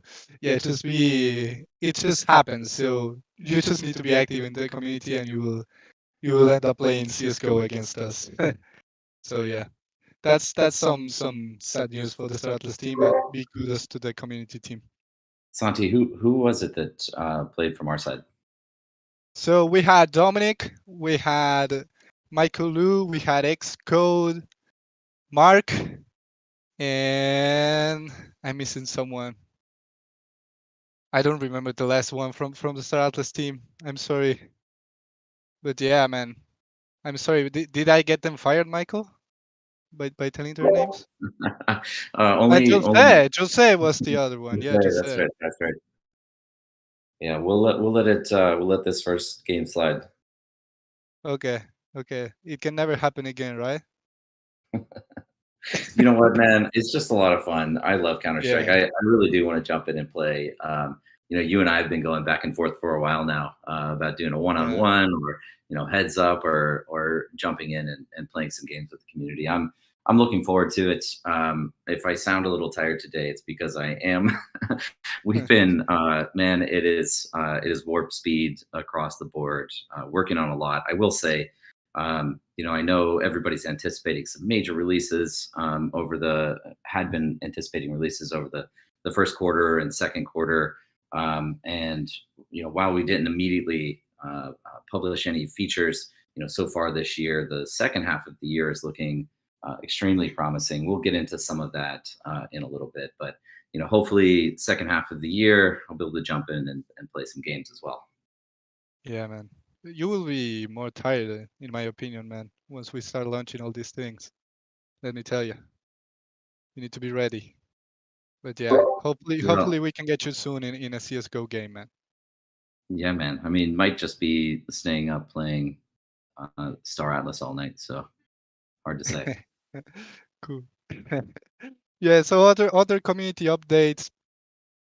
So yeah, it just happens. So you just need to be active in the community, and you will end up playing CS:GO against us. So yeah, that's some sad news for the Star Atlas team, but big kudos to the community team. Santi, who was it that played from our side? So we had Dominic, we had Michael Liu, we had Xcode, Mark, and I'm missing someone. I don't remember the last one from the Star Atlas team. I'm sorry, but yeah, man, I'm sorry. Did I get them fired, Michael, by telling their names? Only Jose was the other one. Yeah, Jose, that's Jose. right. That's right. Yeah, we'll let this first game slide. Okay, okay. It can never happen again, right? You know what, man? It's just a lot of fun. I love Counter Strike. Yeah. I really do want to jump in and play. You and I have been going back and forth for a while now about doing a Yeah. one-on-one or heads up or jumping in and playing some games with the community. I'm looking forward to it. If I sound a little tired today, it's because I am. We've been, man, it is warp speed across the board. Working on a lot. I will say. I know everybody's anticipating some major releases had been anticipating releases over the first quarter and second quarter. And while we didn't immediately publish any features, so far this year, the second half of the year is looking extremely promising. We'll get into some of that in a little bit, but hopefully second half of the year, I'll be able to jump in and play some games as well. Yeah, man. You will be more tired, in my opinion, man, once we start launching all these things. Let me tell you, you need to be ready. But yeah, Yeah, hopefully we can get you soon in a CS:GO game, man. yeah, man. I mean, might just be staying up playing Star Atlas all night, so hard to say. Cool. Yeah, so other community updates.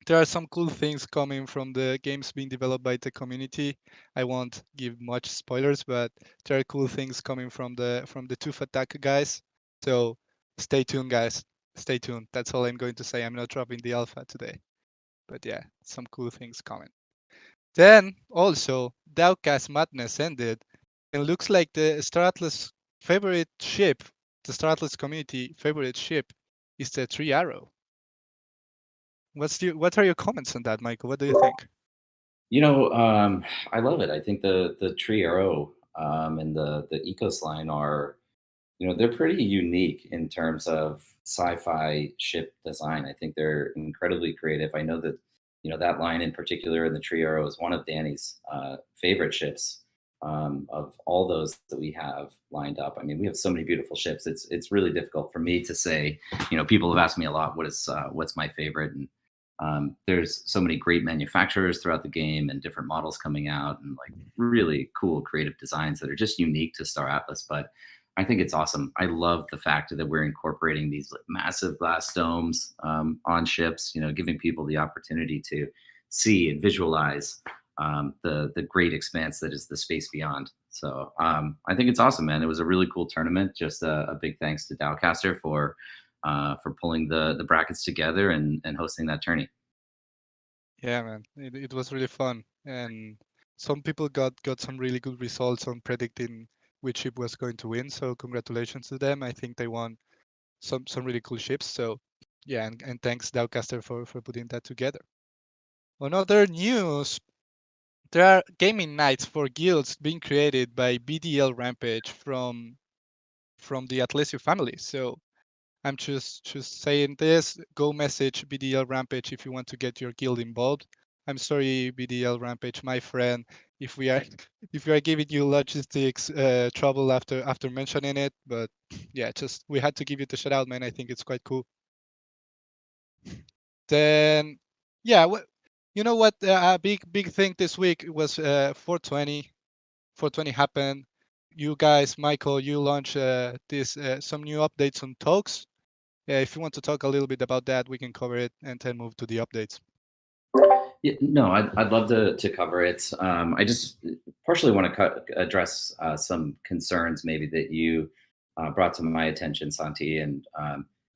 There are some cool things coming from the games being developed by the community. I won't give much spoilers, but there are cool things coming from the Tooth Attack guys. So stay tuned, guys. Stay tuned. That's all I'm going to say. I'm not dropping the alpha today, but yeah, some cool things coming. Then also, Dowcast Madness ended, and looks like the Star Atlas favorite ship, the Star Atlas community favorite ship, is the Three Arrow. What are your comments on that, Michael? What do you think? I love it. I think the Tree Arrow and the Ecos line are, they're pretty unique in terms of sci-fi ship design. I think they're incredibly creative. I know that, that line in particular in the Tree Arrow is one of Danny's favorite ships of all those that we have lined up. I mean, we have so many beautiful ships. It's really difficult for me to say. People have asked me a lot, what's my favorite, and there's so many great manufacturers throughout the game and different models coming out and like really cool creative designs that are just unique to Star Atlas. But I think it's awesome. I love the fact that we're incorporating these like massive glass domes on ships, giving people the opportunity to see and visualize the great expanse that is the space beyond. So I think it's awesome, man. It was a really cool tournament. Just a big thanks to Dowcaster for pulling the brackets together and hosting that tourney. Yeah, man, it was really fun, and some people got some really good results on predicting which ship was going to win. So congratulations to them. I think they won some really cool ships. So yeah, and thanks Dowcaster for putting that together. On other news, there are gaming nights for guilds being created by BDL Rampage from the Atlesio family. So I'm just saying this. Go message BDL Rampage if you want to get your guild involved. I'm sorry, BDL Rampage, my friend, if we are if we are giving you logistics trouble after mentioning it, but yeah, just we had to give you the shout out, man. I think it's quite cool. Then yeah, you know what? A big thing this week was 420. 420 happened. You guys, Michael, you launched this some new updates on Tokes. Yeah, if you want to talk a little bit about that, we can cover it and then move to the updates. Yeah, no, I'd love to cover it. I just partially want to address some concerns maybe that you brought to my attention, Santi. And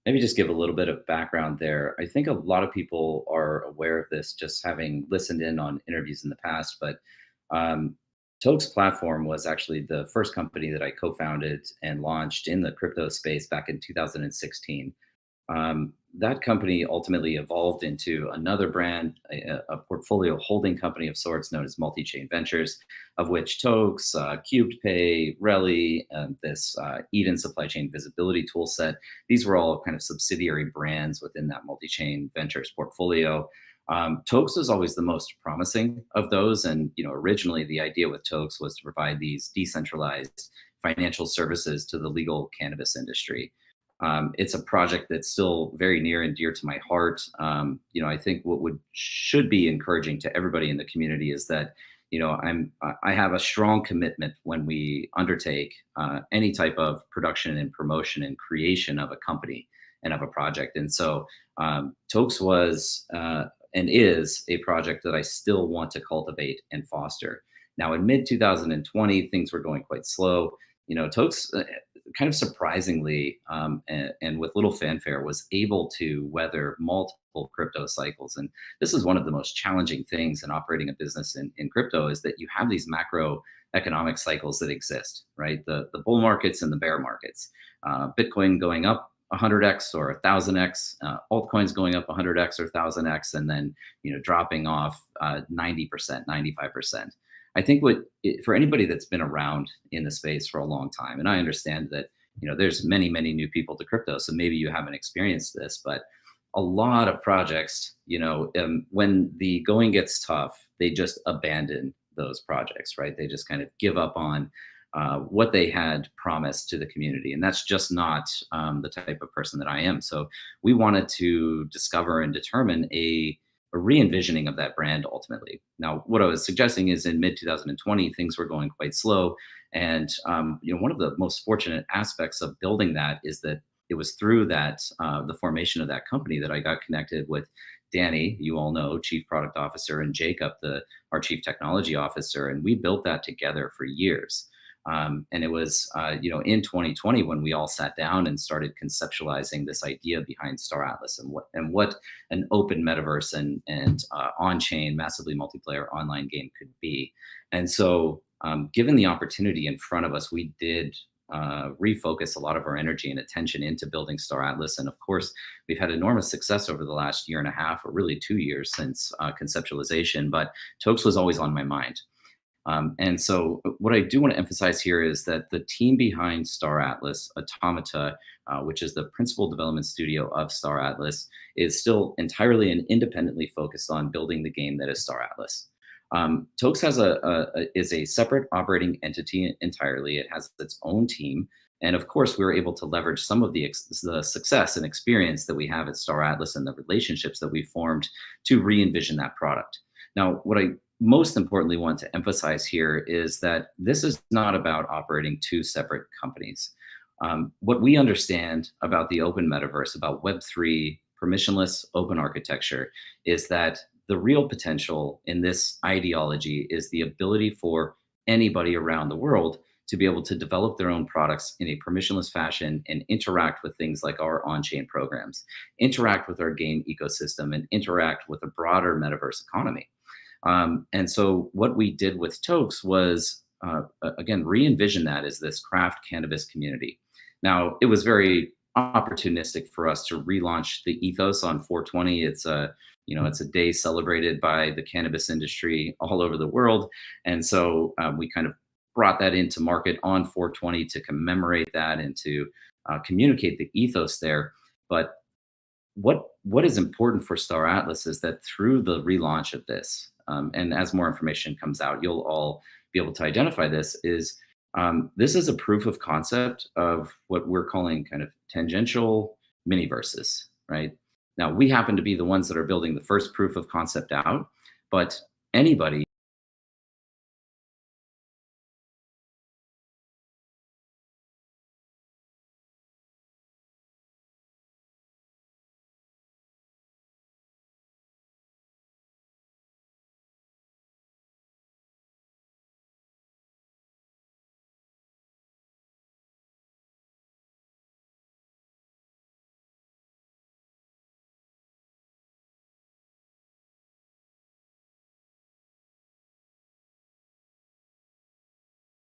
Maybe just give a little bit of background there. I think a lot of people are aware of this just having listened in on interviews in the past, but um, Toke's platform was actually the first company that I co founded and launched in the crypto space back in 2016. That company ultimately evolved into another brand, a portfolio holding company of sorts known as Multi Chain Ventures, of which Tokes, Cubed Pay, Reli, this Eden supply chain visibility tool set, these were all kind of subsidiary brands within that Multi Chain Ventures portfolio. Tokes was always the most promising of those. And originally the idea with Tokes was to provide these decentralized financial services to the legal cannabis industry. It's a project that's still very near and dear to my heart. I think what would should be encouraging to everybody in the community is that I have a strong commitment when we undertake any type of production and promotion and creation of a company and of a project. And so Tokes was and is a project that I still want to cultivate and foster. Now, in mid 2020, things were going quite slow. Tokes kind of surprisingly and with little fanfare was able to weather multiple crypto cycles. And this is one of the most challenging things in operating a business in crypto is that you have these macroeconomic cycles that exist, right? The bull markets and the bear markets. Bitcoin going up 100x or 1000x, altcoins going up 100x or 1000x, and then dropping off 90%, 95%. I think for anybody that's been around in the space for a long time, and I understand that there's many many new people to crypto, so maybe you haven't experienced this, but a lot of projects, when the going gets tough, they just abandon those projects, right? They just kind of give up on what they had promised to the community, and that's just not the type of person that I am. So we wanted to discover and determine a re-envisioning of that brand ultimately. Now, what I was suggesting is in mid 2020, things were going quite slow, and one of the most fortunate aspects of building that is that it was through that the formation of that company that I got connected with Danny, you all know, Chief Product Officer, and Jacob, our Chief Technology Officer, and we built that together for years. And it was, in 2020 when we all sat down and started conceptualizing this idea behind Star Atlas and what an open metaverse and on-chain, massively multiplayer online game could be. And so, given the opportunity in front of us, we did refocus a lot of our energy and attention into building Star Atlas. And of course, we've had enormous success over the last year and a half, or really 2 years since conceptualization. But Tokes was always on my mind. And so, what I do want to emphasize here is that the team behind Star Atlas, Automata, which is the principal development studio of Star Atlas, is still entirely and independently focused on building the game that is Star Atlas. Tokes is a separate operating entity entirely. It has its own team, and of course, we were able to leverage some of the success and experience that we have at Star Atlas and the relationships that we formed to re-envision that product. Now, what I most importantly want to emphasize here is that this is not about operating two separate companies. What we understand about the open metaverse, about Web3, permissionless open architecture, is that the real potential in this ideology is the ability for anybody around the world to be able to develop their own products in a permissionless fashion and interact with things like our on-chain programs, interact with our game ecosystem, and interact with a broader metaverse economy. And so what we did with Tokes was, again, re-envision that as this craft cannabis community. Now, it was very opportunistic for us to relaunch the ethos on 420. It's a day celebrated by the cannabis industry all over the world. And so we kind of brought that into market on 420 to commemorate that and to communicate the ethos there. But what is important for Star Atlas is that through the relaunch of this, and as more information comes out, you'll all be able to identify this is a proof of concept of what we're calling kind of tangential mini-verses, right? Now, we happen to be the ones that are building the first proof of concept out, but anybody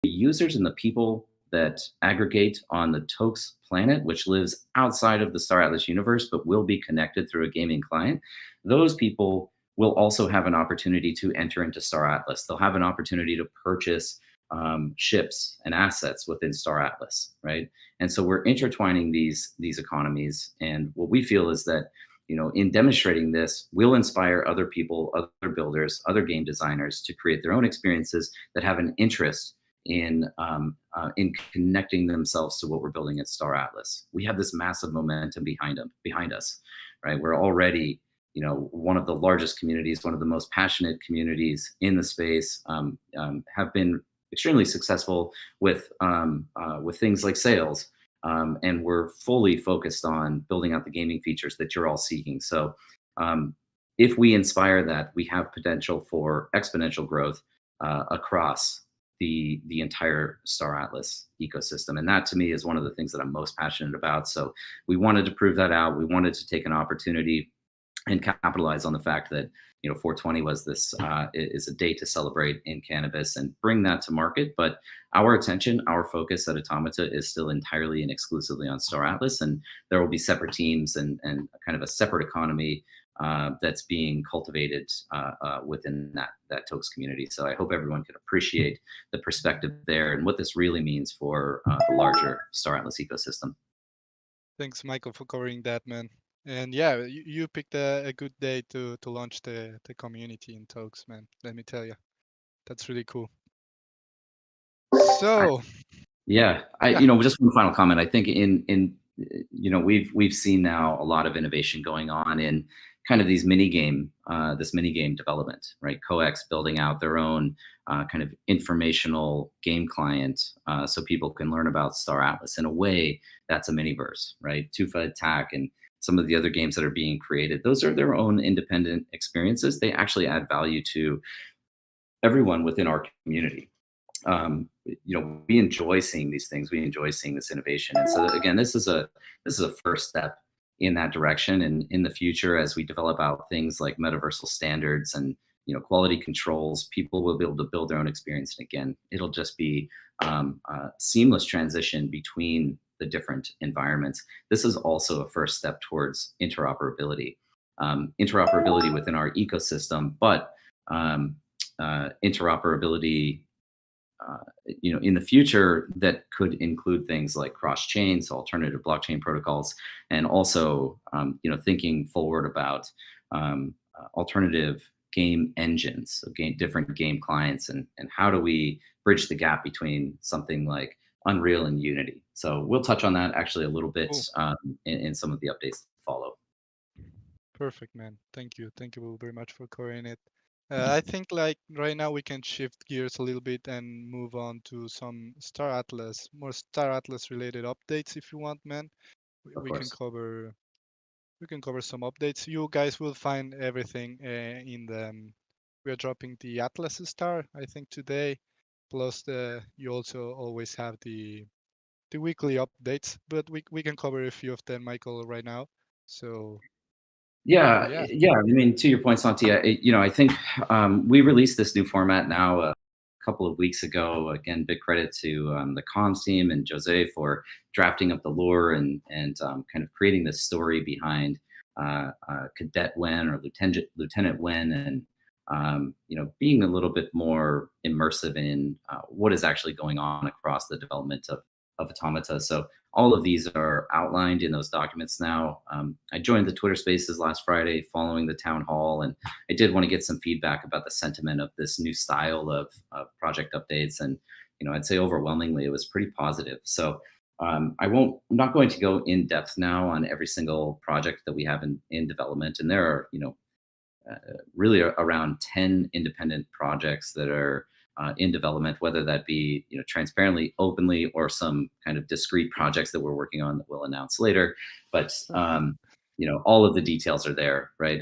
users and the people that aggregate on the Tokes planet, which lives outside of the Star Atlas universe, but will be connected through a gaming client, those people will also have an opportunity to enter into Star Atlas. They'll have an opportunity to purchase ships and assets within Star Atlas, right? And so we're intertwining these economies, and what we feel is that in demonstrating this, we'll inspire other people, other builders, other game designers to create their own experiences that have an interest in connecting themselves to what we're building at Star Atlas. We have this massive momentum behind us, right? We're already one of the largest communities, one of the most passionate communities in the space, have been extremely successful with things like sales, and we're fully focused on building out the gaming features that you're all seeking. So, if we inspire that, we have potential for exponential growth across the entire Star Atlas ecosystem, and that to me is one of the things that I'm most passionate about. So, we wanted to prove that out. We wanted to take an opportunity and capitalize on the fact that 420 was this is a day to celebrate in cannabis and bring that to market. But our attention, our focus at Automata is still entirely and exclusively on Star Atlas, and there will be separate teams and kind of a separate economy that's being cultivated within that Tokes community. So I hope everyone can appreciate the perspective there and what this really means for the larger Star Atlas ecosystem. Thanks, Michael, for covering that, man. And yeah, you picked a good day to launch the community in Tokes, man. Let me tell you, that's really cool. So Yeah, yeah, just one final comment. I think in we've seen now a lot of innovation going on in kind of this mini game development, right? Coex building out their own kind of informational game client, so people can learn about Star Atlas in a way that's a miniverse, right? Tufa Attack and some of the other games that are being created, those are their own independent experiences. They actually add value to everyone within our community. We enjoy seeing these things. We enjoy seeing this innovation. And so again, this is a first step in that direction. And in the future, as we develop out things like metaversal standards and quality controls, people will be able to build their own experience. And again, it'll just be a seamless transition between the different environments. This is also a first step towards interoperability, interoperability within our ecosystem, but interoperability in the future that could include things like cross chains, alternative blockchain protocols, and also thinking forward about alternative game engines, so different game clients, and how do we bridge the gap between something like Unreal and Unity. So we'll touch on that actually a little bit cool. in some of the updates that follow. Perfect, man. Thank you very much for covering it. I think like right now we can shift gears a little bit and move on to some more Star Atlas related updates if you want, man. We, Of we can course. cover we can cover some updates. You guys will find everything in the. We are dropping the Atlas Star, I think today. Plus, you also always have the weekly updates, but we can cover a few of them, Michael, right now. So so Yeah, yeah, yeah. I mean, to your point, Santi, I think we released this new format now a couple of weeks ago. Again, big credit to the comms team and Jose for drafting up the lore and kind of creating the story behind Cadet Wen or Lieutenant Wen, and being a little bit more immersive in what is actually going on across the development of Automata. So all of these are outlined in those documents now. I joined the Twitter Spaces last Friday following the town hall, and I did want to get some feedback about the sentiment of this new style of project updates. And I'd say overwhelmingly it was pretty positive. So I'm not going to go in depth now on every single project that we have in development, and there are really around 10 independent projects that are in development, whether that be transparently, openly, or some kind of discrete projects that we're working on that we'll announce later. But all of the details are there, right?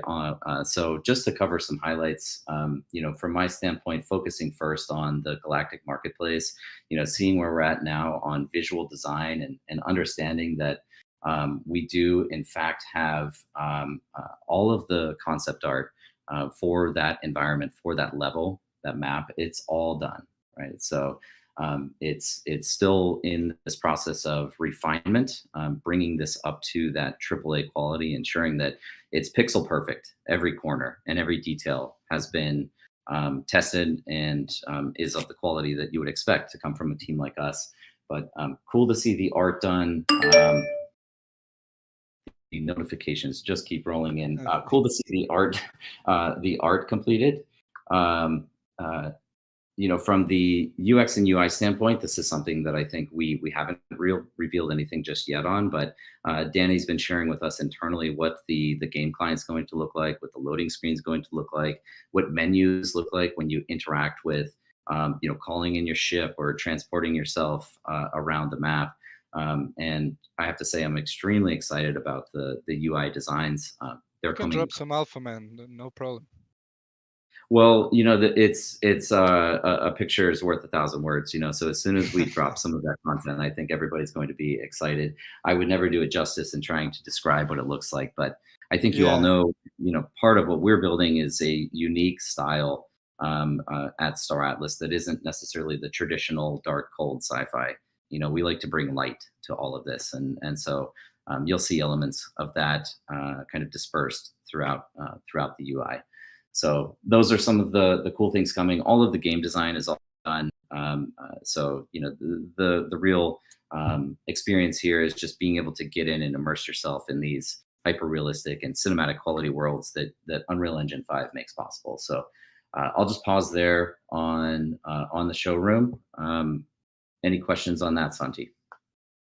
So just to cover some highlights, from my standpoint, focusing first on the Galactic Marketplace, seeing where we're at now on visual design and understanding that we do in fact have all of the concept art for that environment, for that level, that map. It's all done, right? So It's still in this process of refinement, bringing this up to that AAA quality, ensuring that it's pixel perfect. Every corner and every detail has been tested and is of the quality that you would expect to come from a team like us. But cool to see the art done. The notifications just keep rolling in. Cool to see the art completed. Um, uh, from the UX and UI standpoint, this is something that I think we haven't revealed anything just yet on, but Danny's been sharing with us internally what the game client's going to look like, what the loading screen is going to look like, what menus look like when you interact with, calling in your ship or transporting yourself around the map. And I have to say, I'm extremely excited about the UI designs. You They're can coming. drop some alpha, man. No problem. Well, it's a picture is worth 1,000 words. So as soon as we drop some of that content, I think everybody's going to be excited. I would never do it justice in trying to describe what it looks like, but I think you all Yeah, know, part of what we're building is a unique style at Star Atlas that isn't necessarily the traditional dark, cold sci-fi. We like to bring light to all of this, and so you'll see elements of that kind of dispersed throughout the UI. So those are some of the cool things coming. All of the game design is all done. So the real experience here is just being able to get in and immerse yourself in these hyper realistic and cinematic quality worlds that Unreal Engine 5 makes possible. So I'll just pause there on the showroom. Any questions on that, Santi?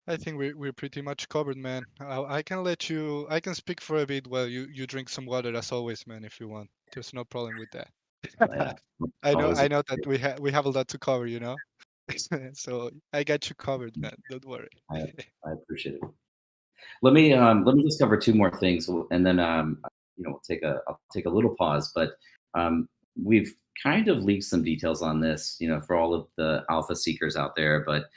I think we're pretty much covered, man. I can let you. I can speak for a bit while you drink some water, as always, man. If you want, there's no problem with that. Yeah, I always. know that we have a lot to cover, so I got you covered, man. Don't worry. I, I appreciate it. Let me just cover two more things, and then I'll take a little pause. But um, we've kind of leaked some details on this, for all of the alpha seekers out there. But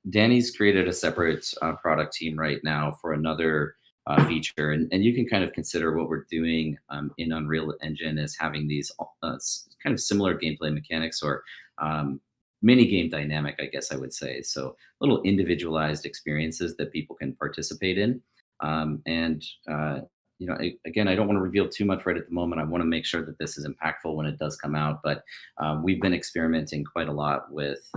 Danny's created a separate product team right now for another feature, and you can kind of consider what we're doing in Unreal Engine as having these kind of similar gameplay mechanics or mini game dynamic, I guess I would say. So little individualized experiences that people can participate in. And again, I don't want to reveal too much right at the moment. I want to make sure that this is impactful when it does come out. But we've been experimenting quite a lot with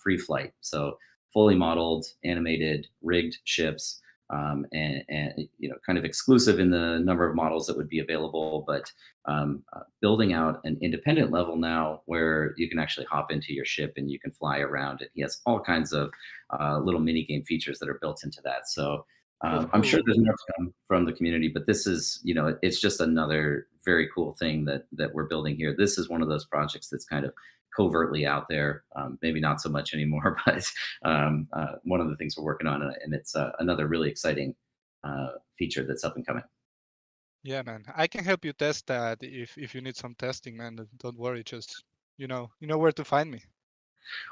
free flight, so fully modeled, animated, rigged ships. And kind of exclusive in the number of models that would be available, but building out an independent level now where you can actually hop into your ship and you can fly around it. He has all kinds of little mini game features that are built into that. So Cool, I'm cool. sure there's more to come from the community, but this is, it's just another very cool thing that we're building here. This is one of those projects that's kind of covertly out there, maybe not so much anymore, but one of the things we're working on, and it's another really exciting feature that's up and coming. Yeah, man. I can help you test that if you need some testing, man. Don't worry. Just you know where to find me.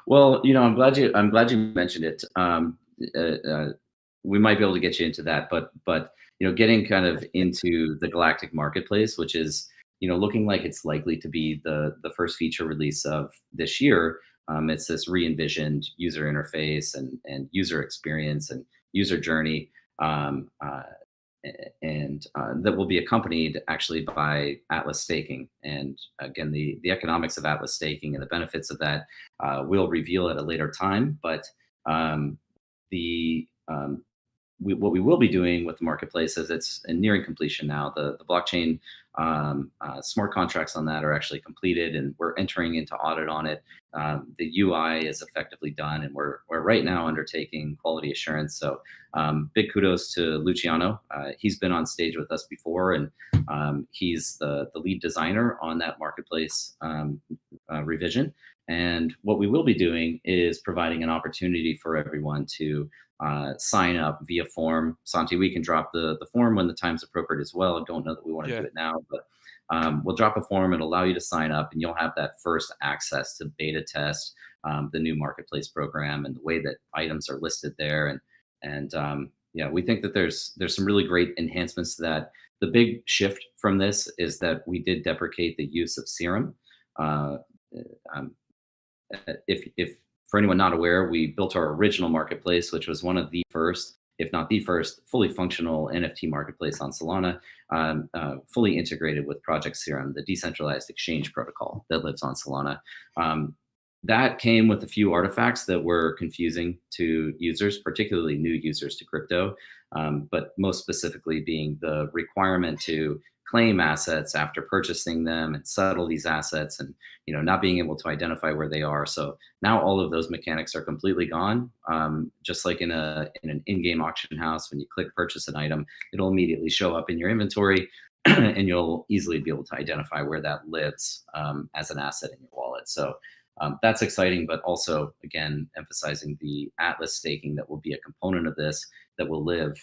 Well, I'm glad you mentioned it. Uh, uh, we might be able to get you into that, but getting kind of into the galactic marketplace, which is looking like it's likely to be the first feature release of this year. It's this re-envisioned user interface and user experience and user journey. And that will be accompanied actually by Atlas staking. And again, the economics of Atlas staking and the benefits of that we'll reveal at a later time. But the what we will be doing with the marketplace is it's nearing completion now. The blockchain smart contracts on that are actually completed, and we're entering into audit on it. The UI is effectively done, and we're right now undertaking quality assurance. So big kudos to Luciano. He's been on stage with us before, and he's the lead designer on that marketplace revision. And what we will be doing is providing an opportunity for everyone to sign up via form. Santi, we can drop the form when the time's appropriate as well. I don't know that we want to Yeah. do it now, but we'll drop a form and allow you to sign up, and you'll have that first access to beta test the new marketplace program and the way that items are listed there. And yeah, we think that there's some really great enhancements to that. The big shift from this is that we did deprecate the use of serum. Uh, um, if for anyone not aware, we built our original marketplace, which was one of the first, if not the first, fully functional NFT marketplace on Solana, fully integrated with Project Serum, the decentralized exchange protocol that lives on Solana. Um, that came with a few artifacts that were confusing to users, particularly new users to crypto, but most specifically being the requirement to claim assets after purchasing them and settle these assets, and not being able to identify where they are. So now all of those mechanics are completely gone. Just like in an in-game auction house, when you click purchase an item, it'll immediately show up in your inventory, and you'll easily be able to identify where that lives as an asset in your wallet. So that's exciting, but also, again, emphasizing the Atlas staking that will be a component of this that will live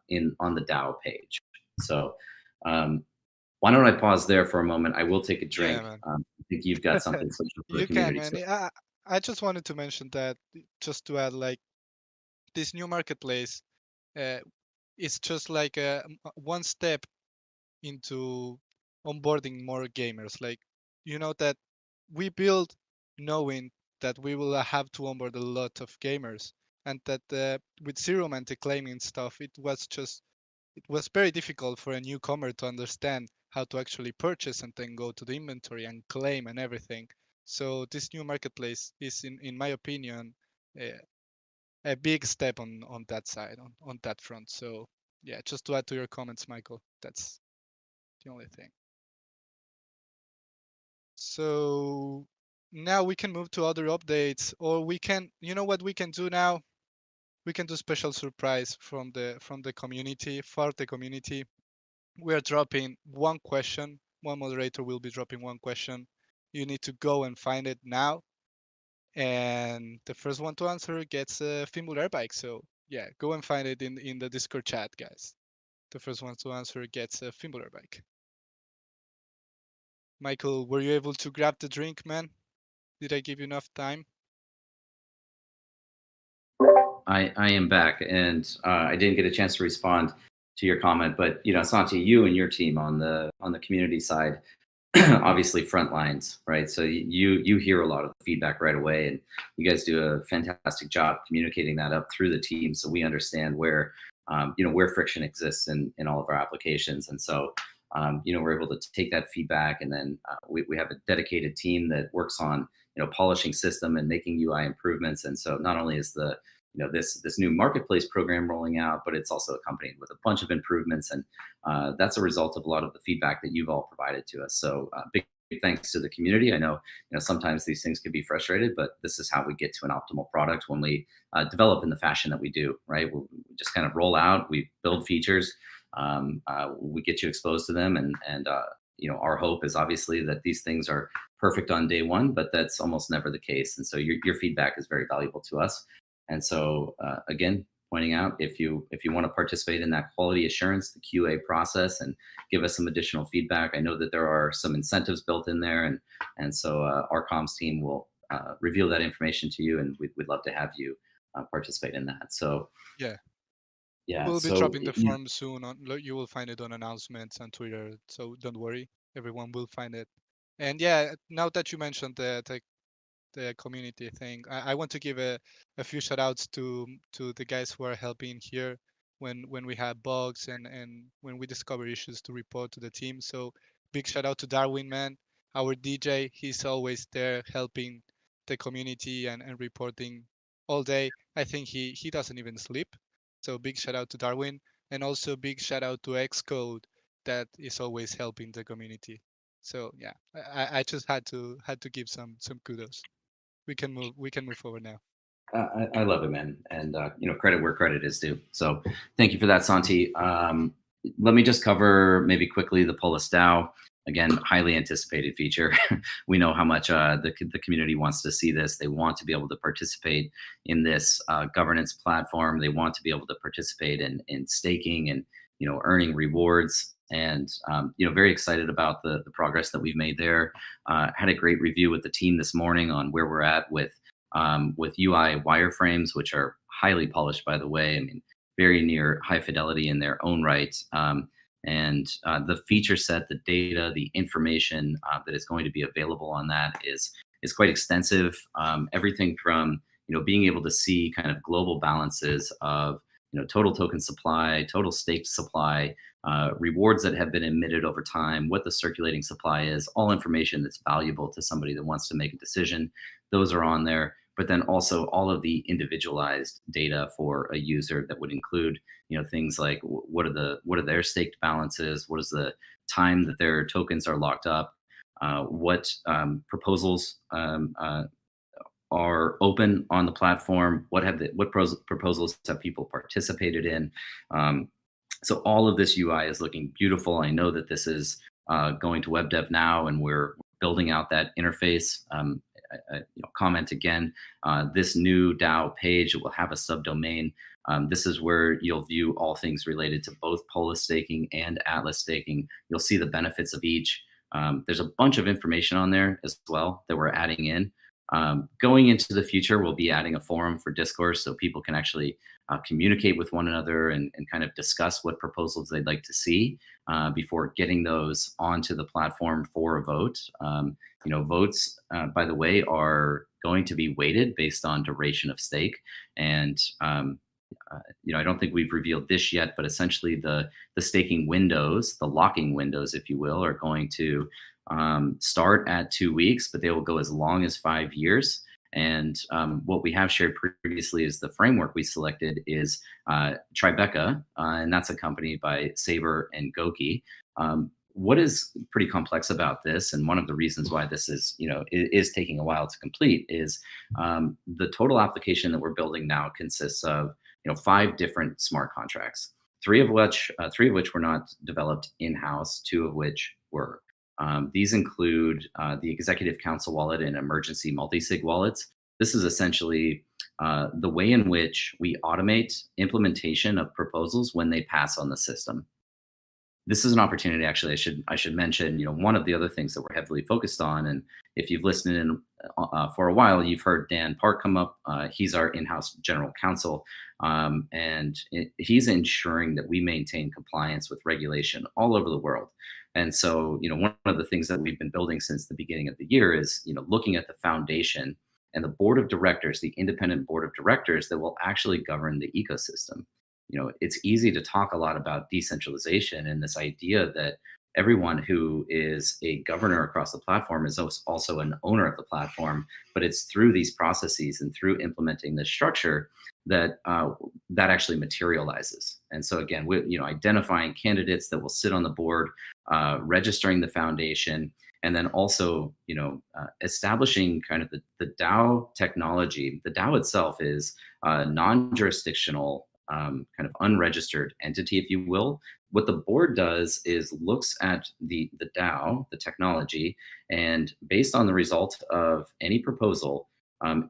in on the DAO page. So why don't I pause there for a moment? I will take a Yeah, drink. man. I think you've got something special for the You can, community. man. So I just wanted to mention that, just to add, like, this new marketplace uh, is just like one step into onboarding more gamers. Like, that we build knowing that we will have to onboard a lot of gamers, and that with Serum and the claiming stuff, it was very difficult for a newcomer to understand how to actually purchase and then go to the inventory and claim and everything. So this new marketplace is, in my opinion, a, a big step on that side, on that front. So yeah, just to add to your comments, Michael, that's the only thing. So now we can move to other updates, or we can, what we can do now? We can do special surprise from the community, for the community. We are dropping one question. One moderator will be dropping one question. You need to go and find it now, and the first one to answer gets a Fimble air bike. So yeah, go and find it in the Discord chat, guys. The first one to answer gets a Fimble air bike. Michael, were you able to grab the drink, man? Did I give you enough time? I am back, and I didn't get a chance to respond to your comment, but Santi, you and your team on the community side, obviously front lines, right? So you hear a lot of feedback right away, and you guys do a fantastic job communicating that up through the team, so we understand where where friction exists in all of our applications. And so we're able to take that feedback, and then we have a dedicated team that works on polishing system and making UI improvements. And so not only is the this new marketplace program rolling out, but it's also accompanied with a bunch of improvements, and that's a result of a lot of the feedback that you've all provided to us. So big thanks to the community. I know sometimes these things can be frustrated, but this is how we get to an optimal product when we develop in the fashion that we do. Right, we just kind of roll out, we build features, we get you exposed to them, and our hope is obviously that these things are perfect on day one, but that's almost never the case. And so your feedback is very valuable to us. And so again, pointing out, if you want to participate in that quality assurance, the QA process, and give us some additional feedback, I know that there are some incentives built in there, and so our comms team will reveal that information to you, and we'd love to have you participate in that. So Yeah, yeah, we'll be so dropping the form soon. You will find it on announcements on Twitter. So don't worry, everyone will find it. And yeah, now that you mentioned the community thing, I want to give a few shout outs to the guys who are helping here when we have bugs and when we discover issues to report to the team. So big shout out to Darwin, man, our DJ. He's always there helping the community and reporting all day. I think he doesn't even sleep. So big shout out to Darwin, and also big shout out to Xcode, that is always helping the community. So yeah, I just had to give some kudos. We can move forward now. I love it, man, and credit where credit is due. So thank you for that, Santi. Let me just cover maybe quickly the Polis DAO. Again, highly anticipated feature. We know how much the community wants to see this. They want to be able to participate in this governance platform. They want to be able to participate in staking and earning rewards. And very excited about the progress that we've made there. Had a great review with the team this morning on where we're at with UI wireframes, which are highly polished, by the way. I mean, very near high fidelity in their own right. And the feature set, the data, the information that is going to be available on that is is quite extensive. Everything from being able to see kind of global balances of total token supply, total staked supply, rewards that have been emitted over time, what the circulating supply is, all information that's valuable to somebody that wants to make a decision. Those are on there. But then also all of the individualized data for a user that would include, things like what are their staked balances, what is the time that their tokens are locked up, what proposals are open on the platform, proposals have people participated in. Um, so all of this UI is looking beautiful. I know that this is going to web dev now, and we're building out that interface. Comment again, this new DAO page will have a subdomain. This is where you'll view all things related to both Polis staking and Atlas staking. You'll see the benefits of each. There's a bunch of information on there as well that we're adding in. Going into the future, we'll be adding a forum for discourse so people can actually communicate with one another and kind of discuss what proposals they'd like to see before getting those onto the platform for a vote. Votes, by the way, are going to be weighted based on duration of stake. And I don't think we've revealed this yet, but essentially the staking windows, the locking windows, if you will, are going to start at 2 weeks, but they will go as long as 5 years. And what we have shared previously is the framework we selected is Tribeca, and that's accompanied by Saber and Goki. What is pretty complex about this, and one of the reasons why this is taking a while to complete, is the total application that we're building now consists of 5 different smart contracts, three of which were not developed in-house, 2 of which were. These include the Executive Council wallet and emergency multi-sig wallets. This is essentially the way in which we automate implementation of proposals when they pass on the system. This is an opportunity, actually, I should mention, one of the other things that we're heavily focused on, and if you've listened in for a while, you've heard Dan Park come up. He's our in-house general counsel, and he's ensuring that we maintain compliance with regulation all over the world. And so, one of the things that we've been building since the beginning of the year is, looking at the foundation and the board of directors, the independent board of directors that will actually govern the ecosystem. It's easy to talk a lot about decentralization and this idea that everyone who is a governor across the platform is also an owner of the platform, but it's through these processes and through implementing this structure that that actually materializes. And so again, identifying candidates that will sit on the board, registering the foundation, and then also establishing kind of the DAO technology. The DAO itself is non-jurisdictional, kind of unregistered entity, if you will. What the board does is looks at the DAO, the technology, and based on the result of any proposal,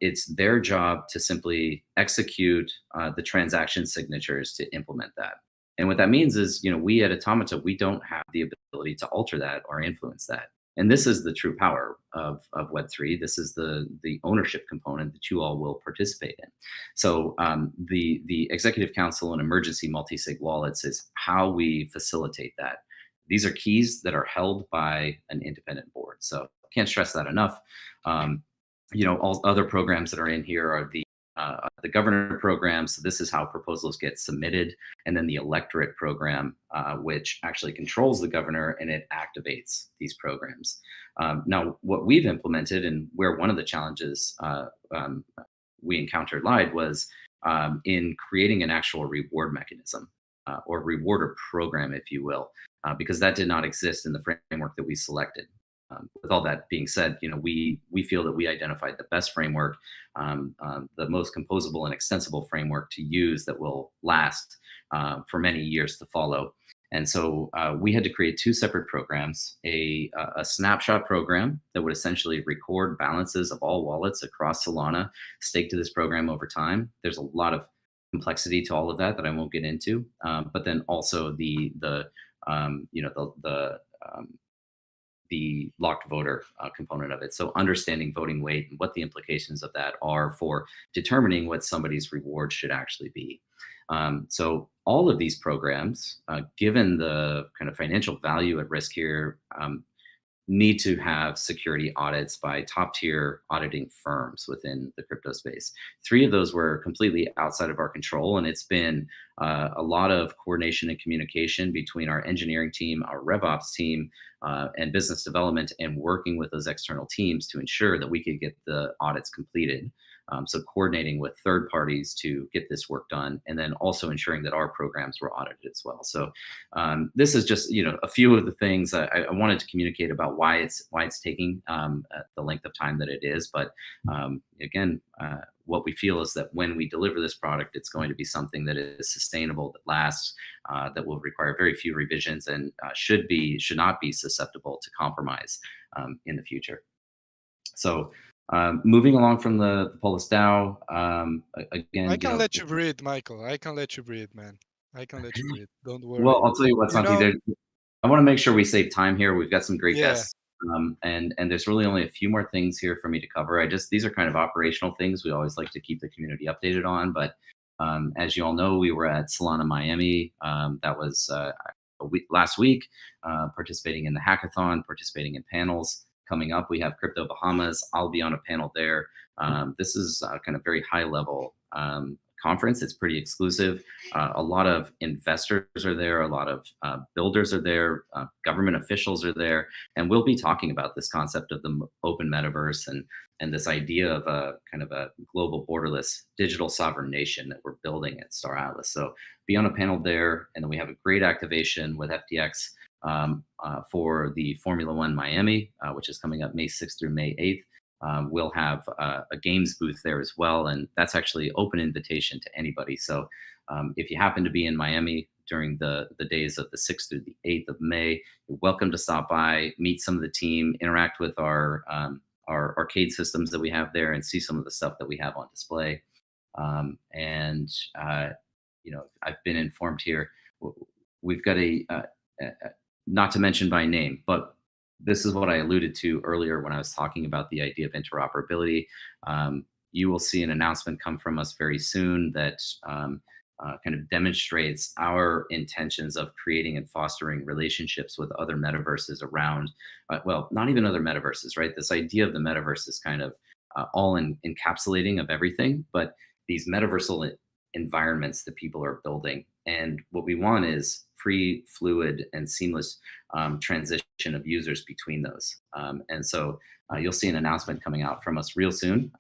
it's their job to simply execute the transaction signatures to implement that. And what that means is, we at Automata, we don't have the ability to alter that or influence that. And this is the true power of Web3. This is the ownership component that you all will participate in. So the Executive Council and emergency multi-sig wallets is how we facilitate that. These are keys that are held by an independent board. So can't stress that enough. All other programs that are in here are the governor program. So this is how proposals get submitted, and then the electorate program, which actually controls the governor and it activates these programs. Now, what we've implemented and where one of the challenges we encountered lied was in creating an actual reward mechanism or rewarder program, if you will, because that did not exist in the framework that we selected. With all that being said, we feel that we identified the best framework, the most composable and extensible framework to use that will last for many years to follow. And so we had to create 2 separate programs, a snapshot program that would essentially record balances of all wallets across Solana, staked to this program over time. There's a lot of complexity to all of that I won't get into, but then also the locked voter component of it. So understanding voting weight and what the implications of that are for determining what somebody's reward should actually be. So all of these programs, given the kind of financial value at risk here, need to have security audits by top tier auditing firms within the crypto space. Three of those were completely outside of our control, and it's been a lot of coordination and communication between our engineering team, our RevOps team, and business development, and working with those external teams to ensure that we could get the audits completed. So coordinating with third parties to get this work done, and then also ensuring that our programs were audited as well. So this is just a few of the things I wanted to communicate about why it's taking the length of time that it is. But again, what we feel is that when we deliver this product, it's going to be something that is sustainable, that lasts, that will require very few revisions, and should not be susceptible to compromise in the future. So moving along from the Polis DAO, I again, can let you breathe, Michael. I can let you breathe, man. I can let you breathe. Don't worry. well, I'll tell you what, You Santi. know, I want to make sure we save time here. We've got some great yeah, guests, and there's really only a few more things here for me to cover. These are kind of operational things we always like to keep the community updated on. But as you all know, we were at Solana Miami. That was last week, participating in the hackathon, participating in panels. Coming up, we have Crypto Bahamas. I'll be on a panel there. This is kind of very high level conference. It's pretty exclusive. A lot of investors are there, a lot of builders are there, government officials are there, and we'll be talking about this concept of the open metaverse and this idea of a kind of a global borderless digital sovereign nation that we're building at Star Atlas. So be on a panel there, and then we have a great activation with FTX for the Formula One Miami, which is coming up May 6th through May 8th. We'll have a games booth there as well, and that's actually open invitation to anybody. So if you happen to be in Miami during the days of the 6th through the 8th of May, you're welcome to stop by, meet some of the team, interact with our arcade systems that we have there, and see some of the stuff that we have on display. And I've been informed here. We've got not to mention by name, but this is what I alluded to earlier when I was talking about the idea of interoperability. You will see an announcement come from us very soon that kind of demonstrates our intentions of creating and fostering relationships with other metaverses around, well, not even other metaverses, right? This idea of the metaverse is kind of all encapsulating of everything, but these metaversal environments that people are building. And what we want is free, fluid, and seamless transition of users between those. And so you'll see an announcement coming out from us real soon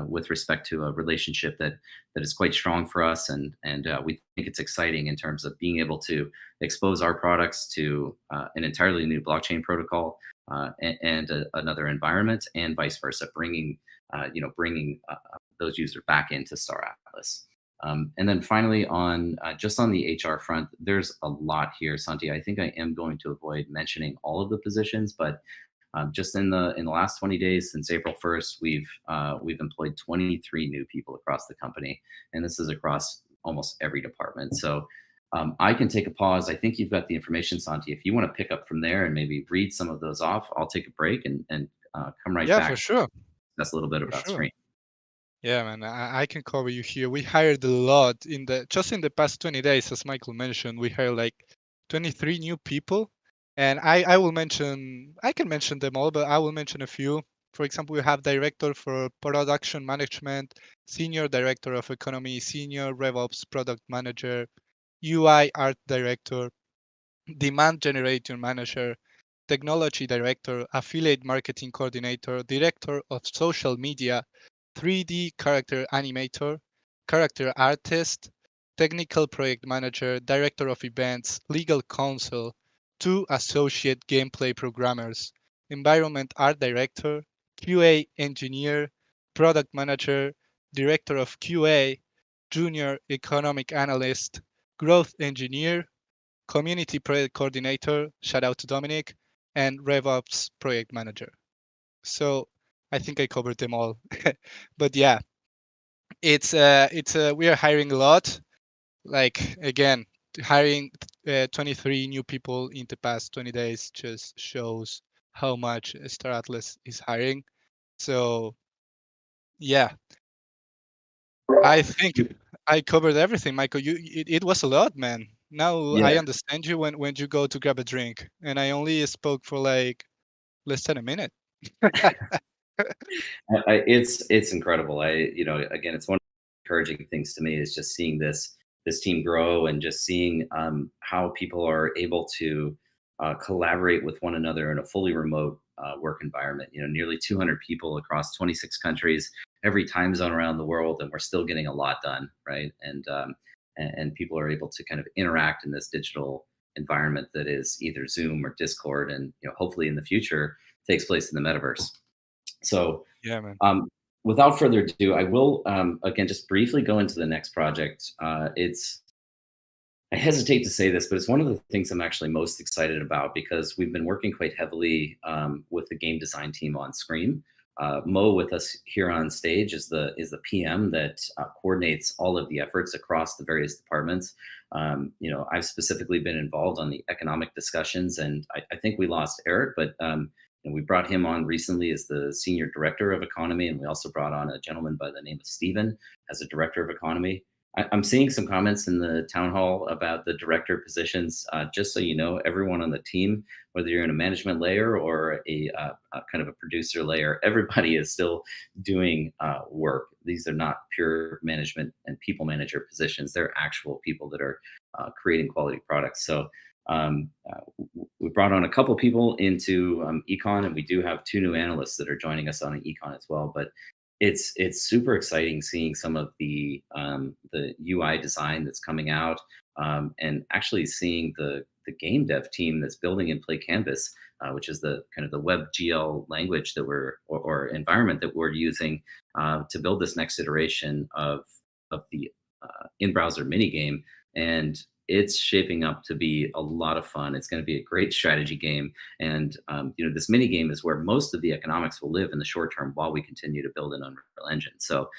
with respect to a relationship that is quite strong for us, and we think it's exciting in terms of being able to expose our products to an entirely new blockchain protocol and another environment, and vice versa, bringing those users back into Star Atlas. And then finally, on just on the HR front, there's a lot here, Santi. I think I am going to avoid mentioning all of the positions, but just in the last 20 days since April 1st, we've employed 23 new people across the company, and this is across almost every department. So I can take a pause. I think you've got the information, Santi. If you want to pick up from there and maybe read some of those off, I'll take a break and come right yeah, for back. sure, That's a little bit for about sure. Screen. Yeah, man, I can cover you here. We hired a lot in the past 20 days, as Michael mentioned. We hired like 23 new people, and I can mention them all, but I will mention a few. For example, we have director for production management, senior director of economy, senior RevOps product manager, UI art director, demand generator manager, technology director, affiliate marketing coordinator, director of social media, 3D character animator, character artist, technical project manager, director of events, legal counsel, two associate gameplay programmers, environment art director, QA engineer, product manager, director of QA, junior economic analyst, growth engineer, community project coordinator, shout out to Dominic, and RevOps project manager. So I think I covered them all. But yeah, we are hiring a lot. Like again, hiring 23 new people in the past 20 days just shows how much Star Atlas is hiring. So yeah, I think I covered everything, Michael. It was a lot, man. Now Yeah, I understand you when you go to grab a drink, and I only spoke for like less than a minute. it's incredible. Again, it's one of the encouraging things to me is just seeing this team grow and just seeing how people are able to collaborate with one another in a fully remote work environment. Nearly 200 people across 26 countries, every time zone around the world, and we're still getting a lot done, right? And people are able to kind of interact in this digital environment that is either Zoom or Discord, and hopefully in the future takes place in the metaverse. So, Yeah, man. um, without further ado, I will again just briefly go into the next project. I hesitate to say this, but it's one of the things I'm actually most excited about because we've been working quite heavily with the game design team on Scream. Mo with us here on stage is the PM that coordinates all of the efforts across the various departments. I've specifically been involved on the economic discussions, and I think we lost Eric, but we brought him on recently as the senior director of economy, and we also brought on a gentleman by the name of Stephen as a director of economy. I'm seeing some comments in the town hall about the director positions. Just so you know, everyone on the team, whether you're in a management layer or a kind of a producer layer, everybody is still doing work. These are not pure management and people manager positions. They're actual people that are creating quality products. So we brought on a couple people into econ, and we do have two new analysts that are joining us on econ as well. But it's super exciting seeing some of the UI design that's coming out, and actually seeing the game dev team that's building in Play Canvas, which is the kind of the WebGL language that or environment that we're using to build this next iteration of the in-browser mini game. And it's shaping up to be a lot of fun. It's going to be a great strategy game, and this mini game is where most of the economics will live in the short term while we continue to build an Unreal Engine. So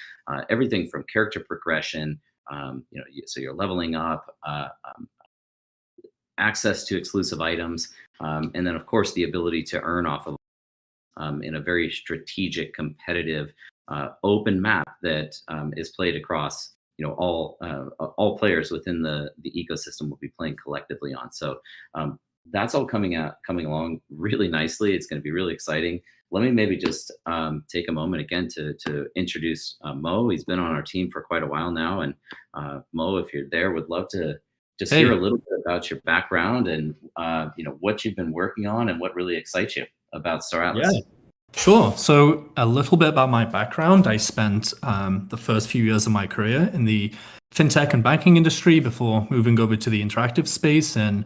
everything from character progression, so you're leveling up, access to exclusive items, and then of course the ability to earn off of in a very strategic, competitive, open map that is played across all players within the ecosystem will be playing collectively on. So that's all coming along really nicely. It's going to be really exciting. Let me maybe just take a moment again to introduce Mo. He's been on our team for quite a while now, and Mo, if you're there, would love to just hear a Hey, little bit about your background and what you've been working on and what really excites you about Star yeah, Atlas. sure. So a little bit about my background. I spent the first few years of my career in the fintech and banking industry before moving over to the interactive space in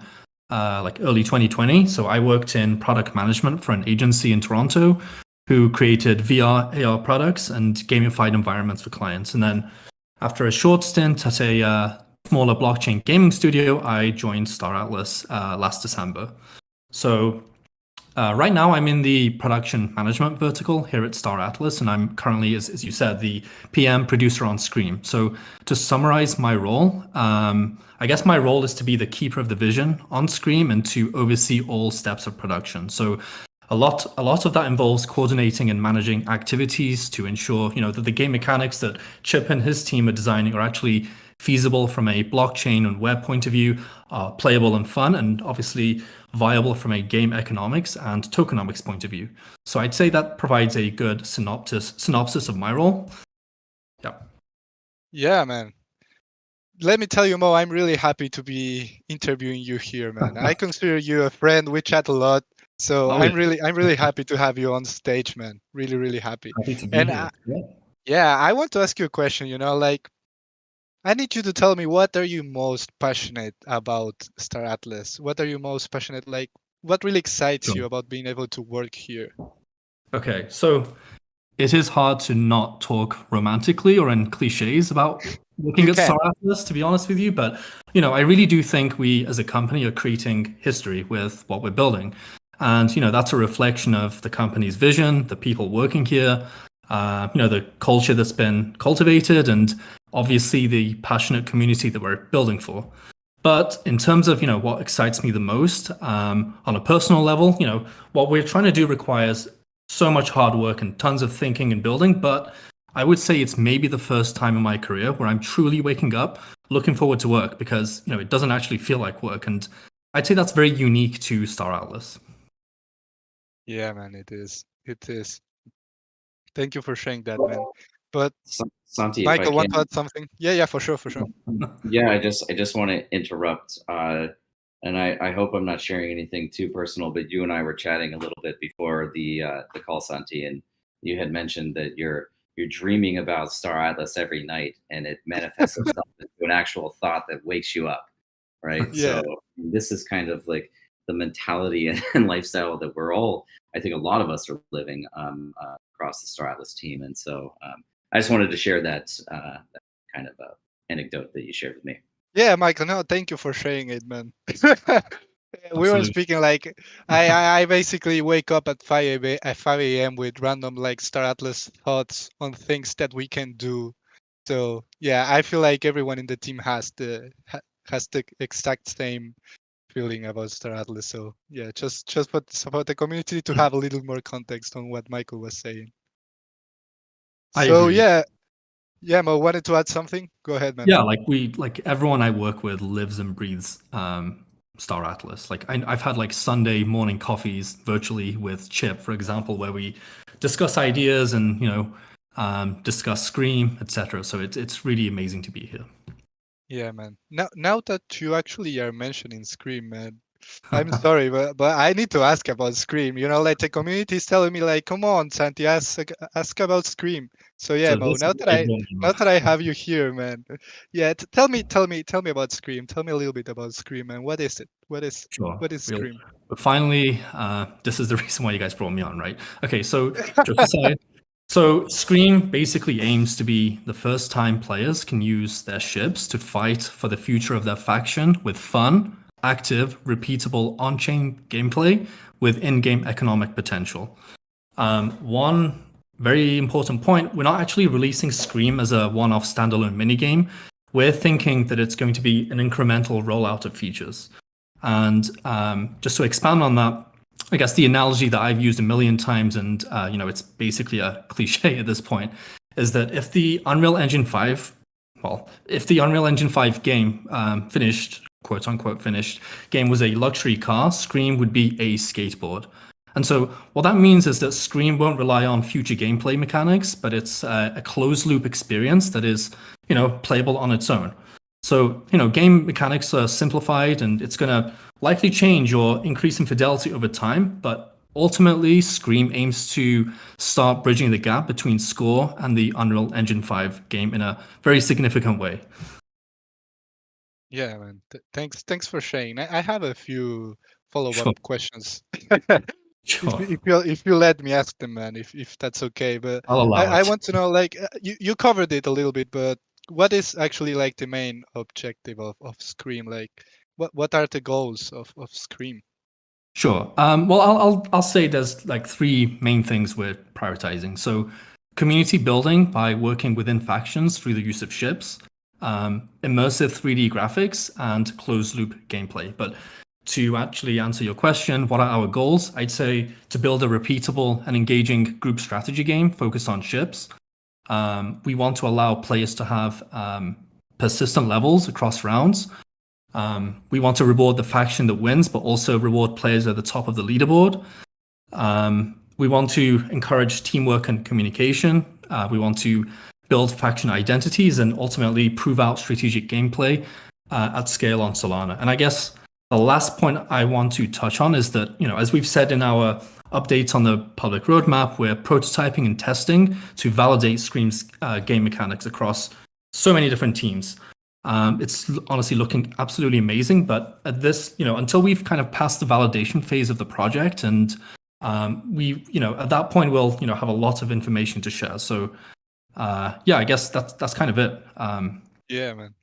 like early 2020. So I worked in product management for an agency in Toronto who created VR, AR products and gamified environments for clients. And then after a short stint at a smaller blockchain gaming studio, I joined Star Atlas last December. So right now, I'm in the production management vertical here at Star Atlas, and I'm currently, as you said, the PM producer on Scream. So to summarize my role, I guess my role is to be the keeper of the vision on Scream and to oversee all steps of production. So a lot of that involves coordinating and managing activities to ensure, that the game mechanics that Chip and his team are designing are actually feasible from a blockchain and web point of view, are playable and fun, and obviously viable from a game economics and tokenomics point of view. So I'd say that provides a good synopsis of my role. Yeah. Yeah, man. Let me tell you, Mo, I'm really happy to be interviewing you here, man. I consider you a friend. We chat a lot. So Oh, yeah. I'm really happy to have you on stage, man. Really, really happy. Happy to be And here. Yeah. yeah, I want to ask you a question, like I need you to tell me what are you most passionate about Star Atlas? What are you most passionate like what really excites Sure. you about being able to work here? Okay, so it is hard to not talk romantically or in cliches about looking You at Star can. Atlas, to be honest with you. But, I really do think we as a company are creating history with what we're building. And, that's a reflection of the company's vision, the people working here, the culture that's been cultivated, and obviously the passionate community that we're building for. But in terms of, what excites me the most, on a personal level, what we're trying to do requires so much hard work and tons of thinking and building. But I would say it's maybe the first time in my career where I'm truly waking up looking forward to work because, it doesn't actually feel like work. And I'd say that's very unique to Star Atlas. Yeah, man, it is. It is. Thank you for sharing that, man. But Santi, if I Michael, want can, to add something? Yeah, for sure. yeah, I just want to interrupt, and I hope I'm not sharing anything too personal, but you and I were chatting a little bit before the call, Santi, and you had mentioned that you're dreaming about Star Atlas every night, and it manifests itself into an actual thought that wakes you up, right? Yeah. So this is kind of like the mentality and lifestyle that we're all, I think, a lot of us are living across the Star Atlas team, and so I just wanted to share that kind of anecdote that you shared with me. Yeah, Michael, no, thank you for sharing it, man. We were Absolutely. speaking like I basically wake up at 5 a.m. with random like Star Atlas thoughts on things that we can do. So yeah, I feel like everyone in the team has the exact same feeling about Star Atlas. So yeah, just for the community to have a little more context on what Michael was saying. I So agree. yeah, Mo wanted to add something. Go ahead, man. Yeah, like everyone I work with lives and breathes Star Atlas. Like I've had like Sunday morning coffees virtually with Chip, for example, where we discuss ideas and discuss Scream, etc. So it's really amazing to be here. Yeah, man. Now that you actually are mentioning Scream, man, I'm sorry, but I need to ask about Scream. Like the community is telling me like, come on, Santi, ask about Scream. So yeah, So Mo, this is a big one, now that I have you here, man, yeah, tell me about Scream. Tell me a little bit about Scream, man. What is it? Sure. What is We'll, Scream? but finally, this is the reason why you guys brought me on, right? Okay, so joke aside, so Scream basically aims to be the first time players can use their ships to fight for the future of their faction with fun, active, repeatable on-chain gameplay with in-game economic potential. One very important point, we're not actually releasing Scream as a one-off standalone minigame. We're thinking that it's going to be an incremental rollout of features. And just to expand on that, I guess the analogy that I've used a million times, and it's basically a cliche at this point, is that if the Unreal Engine 5, if the Unreal Engine 5 game finished, quote unquote finished, game was a luxury car, Scream would be a skateboard. And so what that means is that Scream won't rely on future gameplay mechanics, but it's a closed loop experience that is, playable on its own. So, game mechanics are simplified and it's going to likely change or increase in fidelity over time, but ultimately Scream aims to start bridging the gap between Score and the Unreal Engine 5 game in a very significant way. Yeah, man. Thanks for sharing. I have a few follow-up Sure. questions. Sure. If you let me ask them, man, if that's okay. But I'll allow I it. want to know, like, you covered it a little bit, but what is actually like the main objective of Scream? Like, what are the goals of Scream? Sure. Well, I'll say there's like three main things we're prioritizing. So, community building by working within factions through the use of ships, immersive 3D graphics, and closed loop gameplay. But to actually answer your question, what are our goals? I'd say to build a repeatable and engaging group strategy game focused on ships. We want to allow players to have persistent levels across rounds. We want to reward the faction that wins, but also reward players at the top of the leaderboard. We want to encourage teamwork and communication. We want to build faction identities and ultimately prove out strategic gameplay at scale on Solana. And I guess the last point I want to touch on is that, as we've said in our updates on the public roadmap, we're prototyping and testing to validate Scream's game mechanics across so many different teams. It's honestly looking absolutely amazing, but at this, until we've kind of passed the validation phase of the project, and at that point we'll, have a lot of information to share. So, I guess that's kind of it. Yeah, man.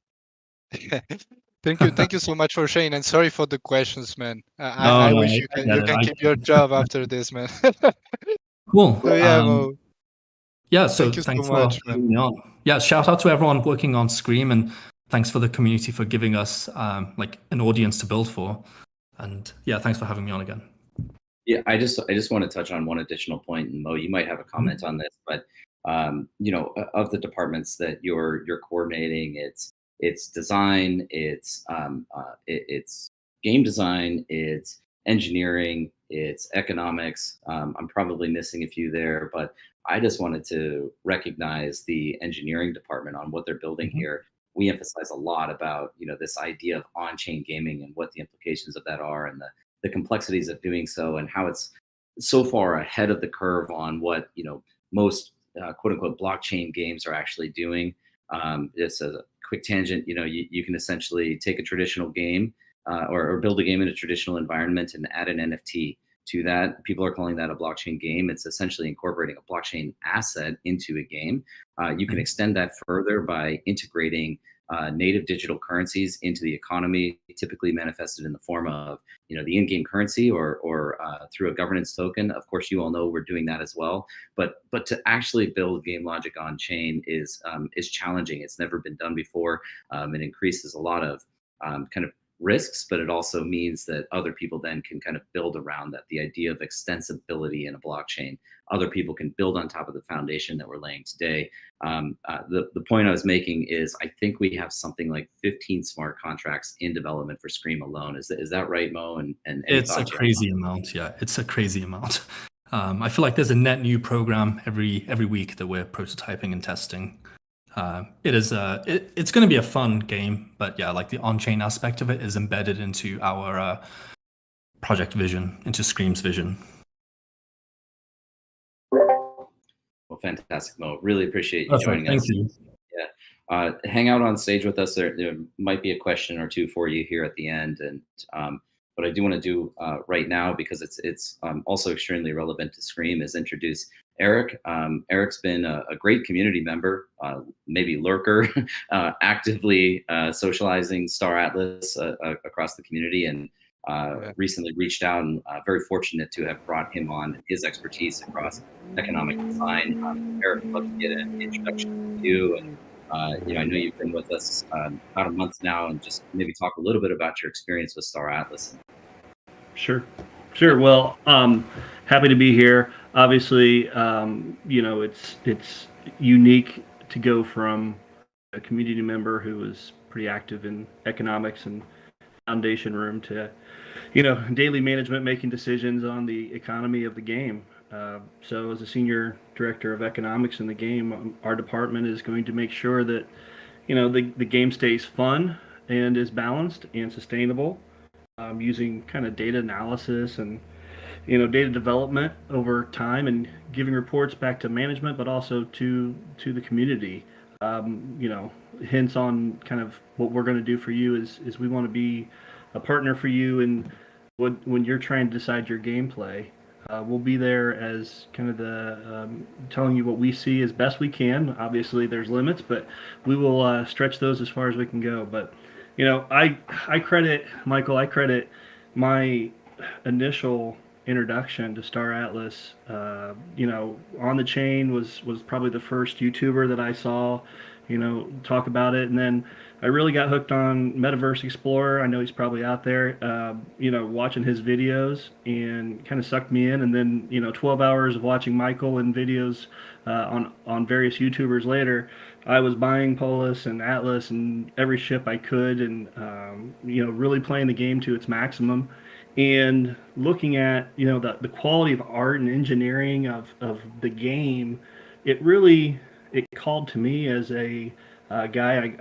Thank you so much for sharing, and sorry for the questions, man. I No, wish I get you it. can keep your job after this, man. Cool. So yeah, Mo, So thank you so thanks for much, man. having me on. Yeah, shout out to everyone working on Scream, and thanks for the community for giving us like an audience to build for. And yeah, thanks for having me on again. Yeah, I just want to touch on one additional point, and Mo, you might have a comment on this, but of the departments that you're coordinating. It's design, it's game design, it's engineering, it's economics. I'm probably missing a few there, but I just wanted to recognize the engineering department on what they're building Mhm. here. We emphasize a lot about this idea of on-chain gaming and what the implications of that are, and the complexities of doing so, and how it's so far ahead of the curve on what most quote unquote blockchain games are actually doing. Just a quick tangent, you can essentially take a traditional game or build a game in a traditional environment and add an NFT to that. People are calling that a blockchain game. It's essentially incorporating a blockchain asset into a game. You can Mhm. extend that further by integrating native digital currencies into the economy, typically manifested in the form of the in-game currency or through a governance token. Of course, you all know we're doing that as well. But to actually build game logic on chain is challenging. It's never been done before. It increases a lot of kind of risks, but it also means that other people then can kind of build around that. The idea of extensibility in a blockchain, other people can build on top of the foundation that we're laying today. The point I was making is I think we have something like 15 smart contracts in development for Scream alone. Is that right, Mo? And any It's a thoughts you have? crazy amount. Yeah, it's a crazy amount. I feel like there's a net new program every week that we're prototyping and testing. It's going to be a fun game, but yeah, like the on-chain aspect of it is embedded into our project vision, into Scream's vision. Well, fantastic, Mo. Really appreciate you Perfect. joining Thank us. you. Yeah. Hang out on stage with us. There might be a question or two for you here at the end, and what I do want to do right now, because it's also extremely relevant to Scream, is introduce Eric. Eric's been a great community member, maybe lurker, actively socializing Star Atlas across the community, and Yeah. recently reached out, and very fortunate to have brought him on and his expertise across economic design. Eric, I'd love to get an introduction to you. And I know you've been with us about a month now, and just maybe talk a little bit about your experience with Star Atlas. Sure. Sure. Well, happy to be here. Obviously, it's unique to go from a community member who was pretty active in economics and foundation room to, daily management, making decisions on the economy of the game. So, as a senior director of economics in the game, our department is going to make sure that, the game stays fun and is balanced and sustainable, using kind of data analysis and data development over time, and giving reports back to management, but also to the community. Hints on kind of what we're going to do for you is we want to be a partner for you, and when you're trying to decide your gameplay. We'll be there as kind of the telling you what we see as best we can. Obviously, there's limits, but we will stretch those as far as we can go. But I credit Michael. I credit my initial introduction to Star Atlas. On the chain was probably the first YouTuber that I saw, talk about it, and then I really got hooked on Metaverse Explorer. I know he's probably out there, watching his videos, and kind of sucked me in. And then 12 hours of watching Michael and videos on various YouTubers later, I was buying Polis and Atlas and every ship I could, and really playing the game to its maximum, and looking at the quality of art and engineering of the game. It called to me as a guy.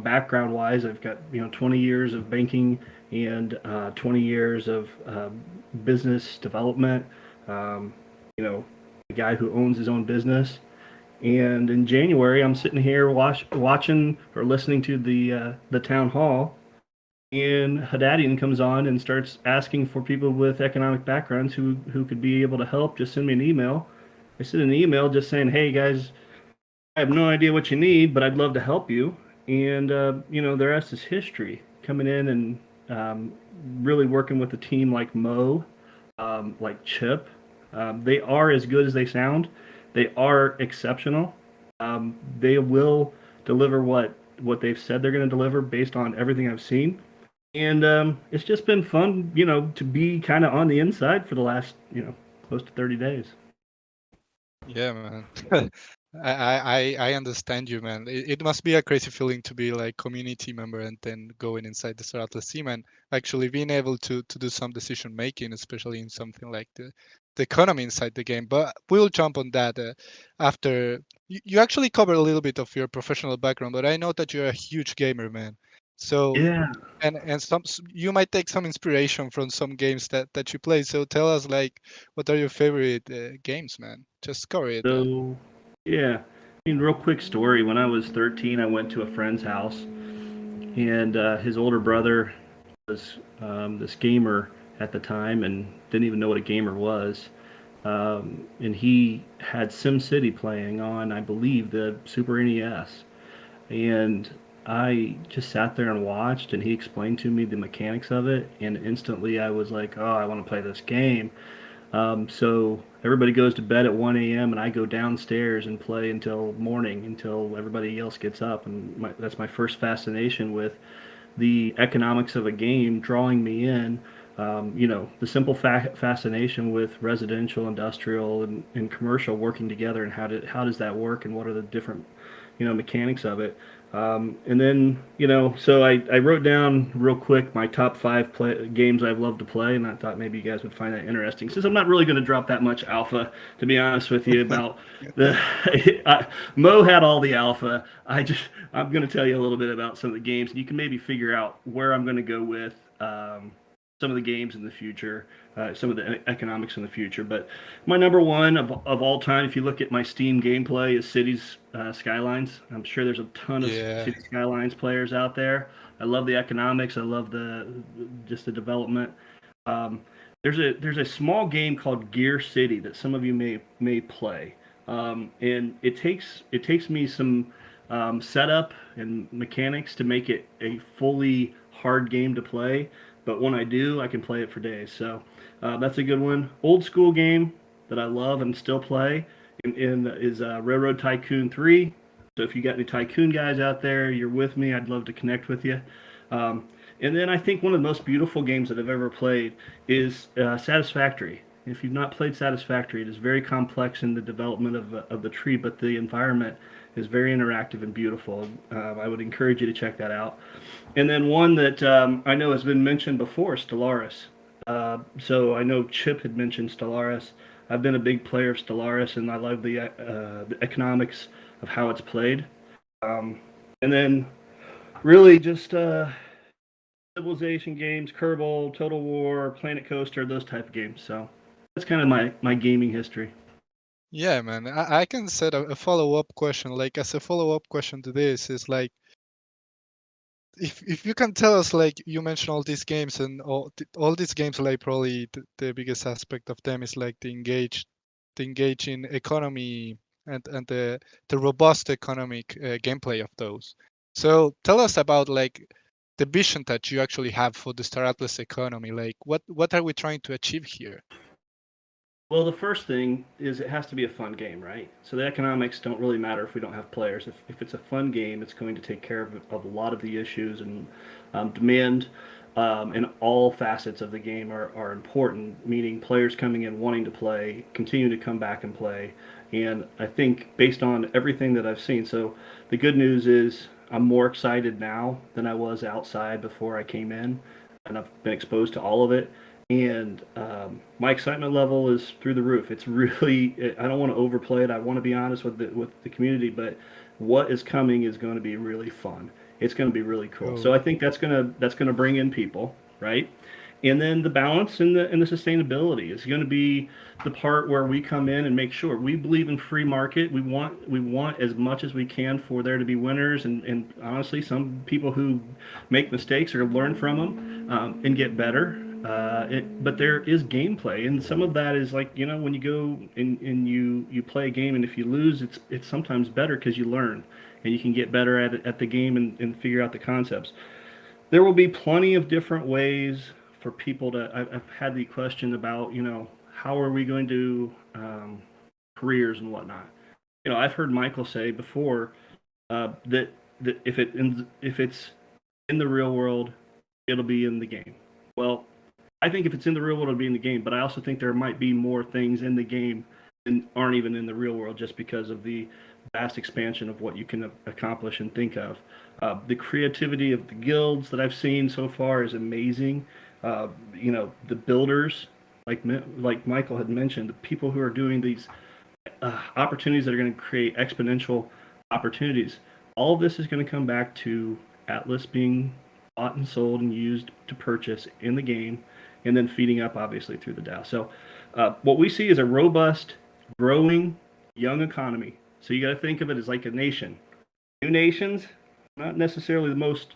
Background wise, I've got 20 years of banking and 20 years of business development. Um, a guy who owns his own business. And in January, I'm sitting here watching or listening to the town hall, and Haddadian comes on and starts asking for people with economic backgrounds who could be able to help. Just send me an email. I sent an email just saying, "Hey guys, I have no idea what you need, but I'd love to help you." And the rest is history. Coming in and really working with a team like Mo, like Chip. They are as good as they sound. They are exceptional. They will deliver what they've said they're going to deliver based on everything I've seen. And it's just been fun, to be kind of on the inside for the last, close to 30 days. Yeah, man. I understand you, man. It must be a crazy feeling to be like community member and then going inside the Star Atlas team and actually being able to do some decision making, especially in something like the economy inside the game. But we'll jump on that after you actually cover a little bit of your professional background, but I know that you're a huge gamer, man. So Yeah. and you might take some inspiration from some games that you play. So tell us like what are your favorite games, man? Just cover it, man. So, yeah. I mean, real quick story. When I was 13, I went to a friend's house, and his older brother was this gamer at the time and didn't even know what a gamer was. And he had SimCity playing on, I believe, the Super NES. And I just sat there and watched, and he explained to me the mechanics of it, and instantly I was like, oh, I want to play this game. So everybody goes to bed at 1 a.m. and I go downstairs and play until morning, until everybody else gets up. And that's my first fascination with the economics of a game drawing me in. The simple fascination with residential, industrial, and commercial working together, and how does that work, and what are the different mechanics of it. And then, so I wrote down real quick my top five games I've loved to play, and I thought maybe you guys would find that interesting. Since I'm not really going to drop that much alpha, to be honest with you, about the Mo had all the alpha. I'm going to tell you a little bit about some of the games, and you can maybe figure out where I'm going to go with some of the games in the future, some of the economics in the future. But my number one of all time, if you look at my Steam gameplay, is Cities Skylines. I'm sure there's a ton of Yeah. Cities Skylines players out there. I love the economics. I love just the development. Um, there's a small game called Gear City that some of you may play, and it takes me some setup and mechanics to make it a fully hard game to play. But when I do, I can play it for days. So that's a good one. Old school game that I love and still play is Railroad Tycoon 3. So if you got any Tycoon guys out there, you're with me. I'd love to connect with you. Um, and then I think one of the most beautiful games that I've ever played is Satisfactory. If you've not played Satisfactory, it is very complex in the development of the tree, but the environment is very interactive and beautiful. I would encourage you to check that out. And then one that I know has been mentioned before, Stellaris. So I know Chip had mentioned Stellaris. I've been a big player of Stellaris, and I love the economics of how it's played. And then really just civilization games, Kerbal, Total War, Planet Coaster, those type of games. So that's kind of my gaming history. Yeah, man. I can set a follow-up question. Like as a follow-up question to this is like if you can tell us like you mentioned all these games and all these games like probably the biggest aspect of them is like the engaging economy and the robust economic gameplay of those. So tell us about like the vision that you actually have for the Star Atlas economy. Like what are we trying to achieve here? Well, the first thing is it has to be a fun game, right? So the economics don't really matter if we don't have players. If it's a fun game, it's going to take care of a lot of the issues, and demand in all facets of the game are important, meaning players coming in wanting to play, continue to come back and play. And I think based on everything that I've seen, so the good news is I'm more excited now than I was outside before I came in, and I've been exposed to all of it, and my excitement level is through the roof. It's really, I don't want to overplay it. I want to be honest with the community, but what is coming is going to be really fun. It's going to be really cool. So Oh, I think that's gonna bring in people, right? And then the balance and the sustainability is going to be the part where we come in and make sure we believe in free market. We want as much as we can for there to be winners, and honestly, some people who make mistakes or learn from them, and get better. But there is gameplay, and some of that is like when you go and you play a game, and if you lose, it's sometimes better because you learn and you can get better at the game and figure out the concepts. There will be plenty of different ways for people to. I've had the question about how are we going to careers and whatnot. I've heard Michael say before that if it's in the real world, it'll be in the game. Well, I think if it's in the real world, it'll be in the game. But I also think there might be more things in the game that aren't even in the real world, just because of the vast expansion of what you can accomplish and think of. The creativity of the guilds that I've seen so far is amazing. The builders, like Michael had mentioned, the people who are doing these opportunities that are going to create exponential opportunities. All of this is going to come back to Atlas being bought and sold and used to purchase in the game, and then feeding up obviously through the DAO. So what we see is a robust, growing, young economy. So you got to think of it as like a nation. New nations, not necessarily the most,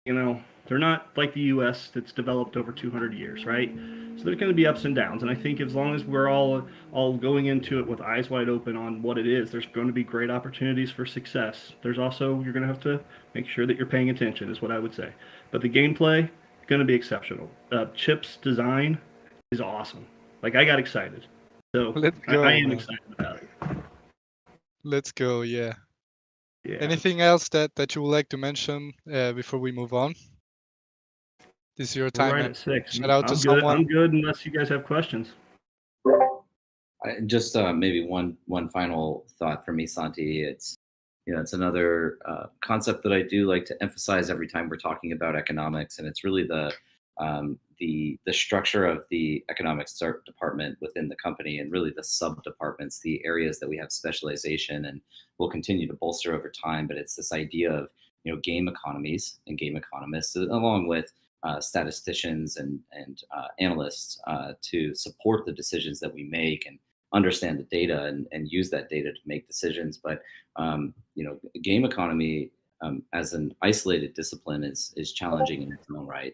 they're not like the U.S. that's developed over 200 years, right? So there's going to be ups and downs, and I think as long as we're all going into it with eyes wide open on what it is, there's going to be great opportunities for success. There's also, you're going to have to make sure that you're paying attention, is what I would say. But the gameplay going to be exceptional. Chip's design is awesome. Like, I got excited, so Let's go, I am man. excited about it. Let's go. Yeah. Yeah. Anything else that you would like to mention before we move on? This is your We're time, right man. at 6. Shout out to I'm good. someone. I'm good unless you guys have questions. Just maybe one final thought for me, Santi. It's another concept that I do like to emphasize every time we're talking about economics, and it's really the structure of the economics department within the company, and really the sub departments, the areas that we have specialization and will continue to bolster over time. But it's this idea of game economies and game economists, along with statisticians and analysts to support the decisions that we make and understand the data and use that data to make decisions. But game economy as an isolated discipline is challenging in its own right.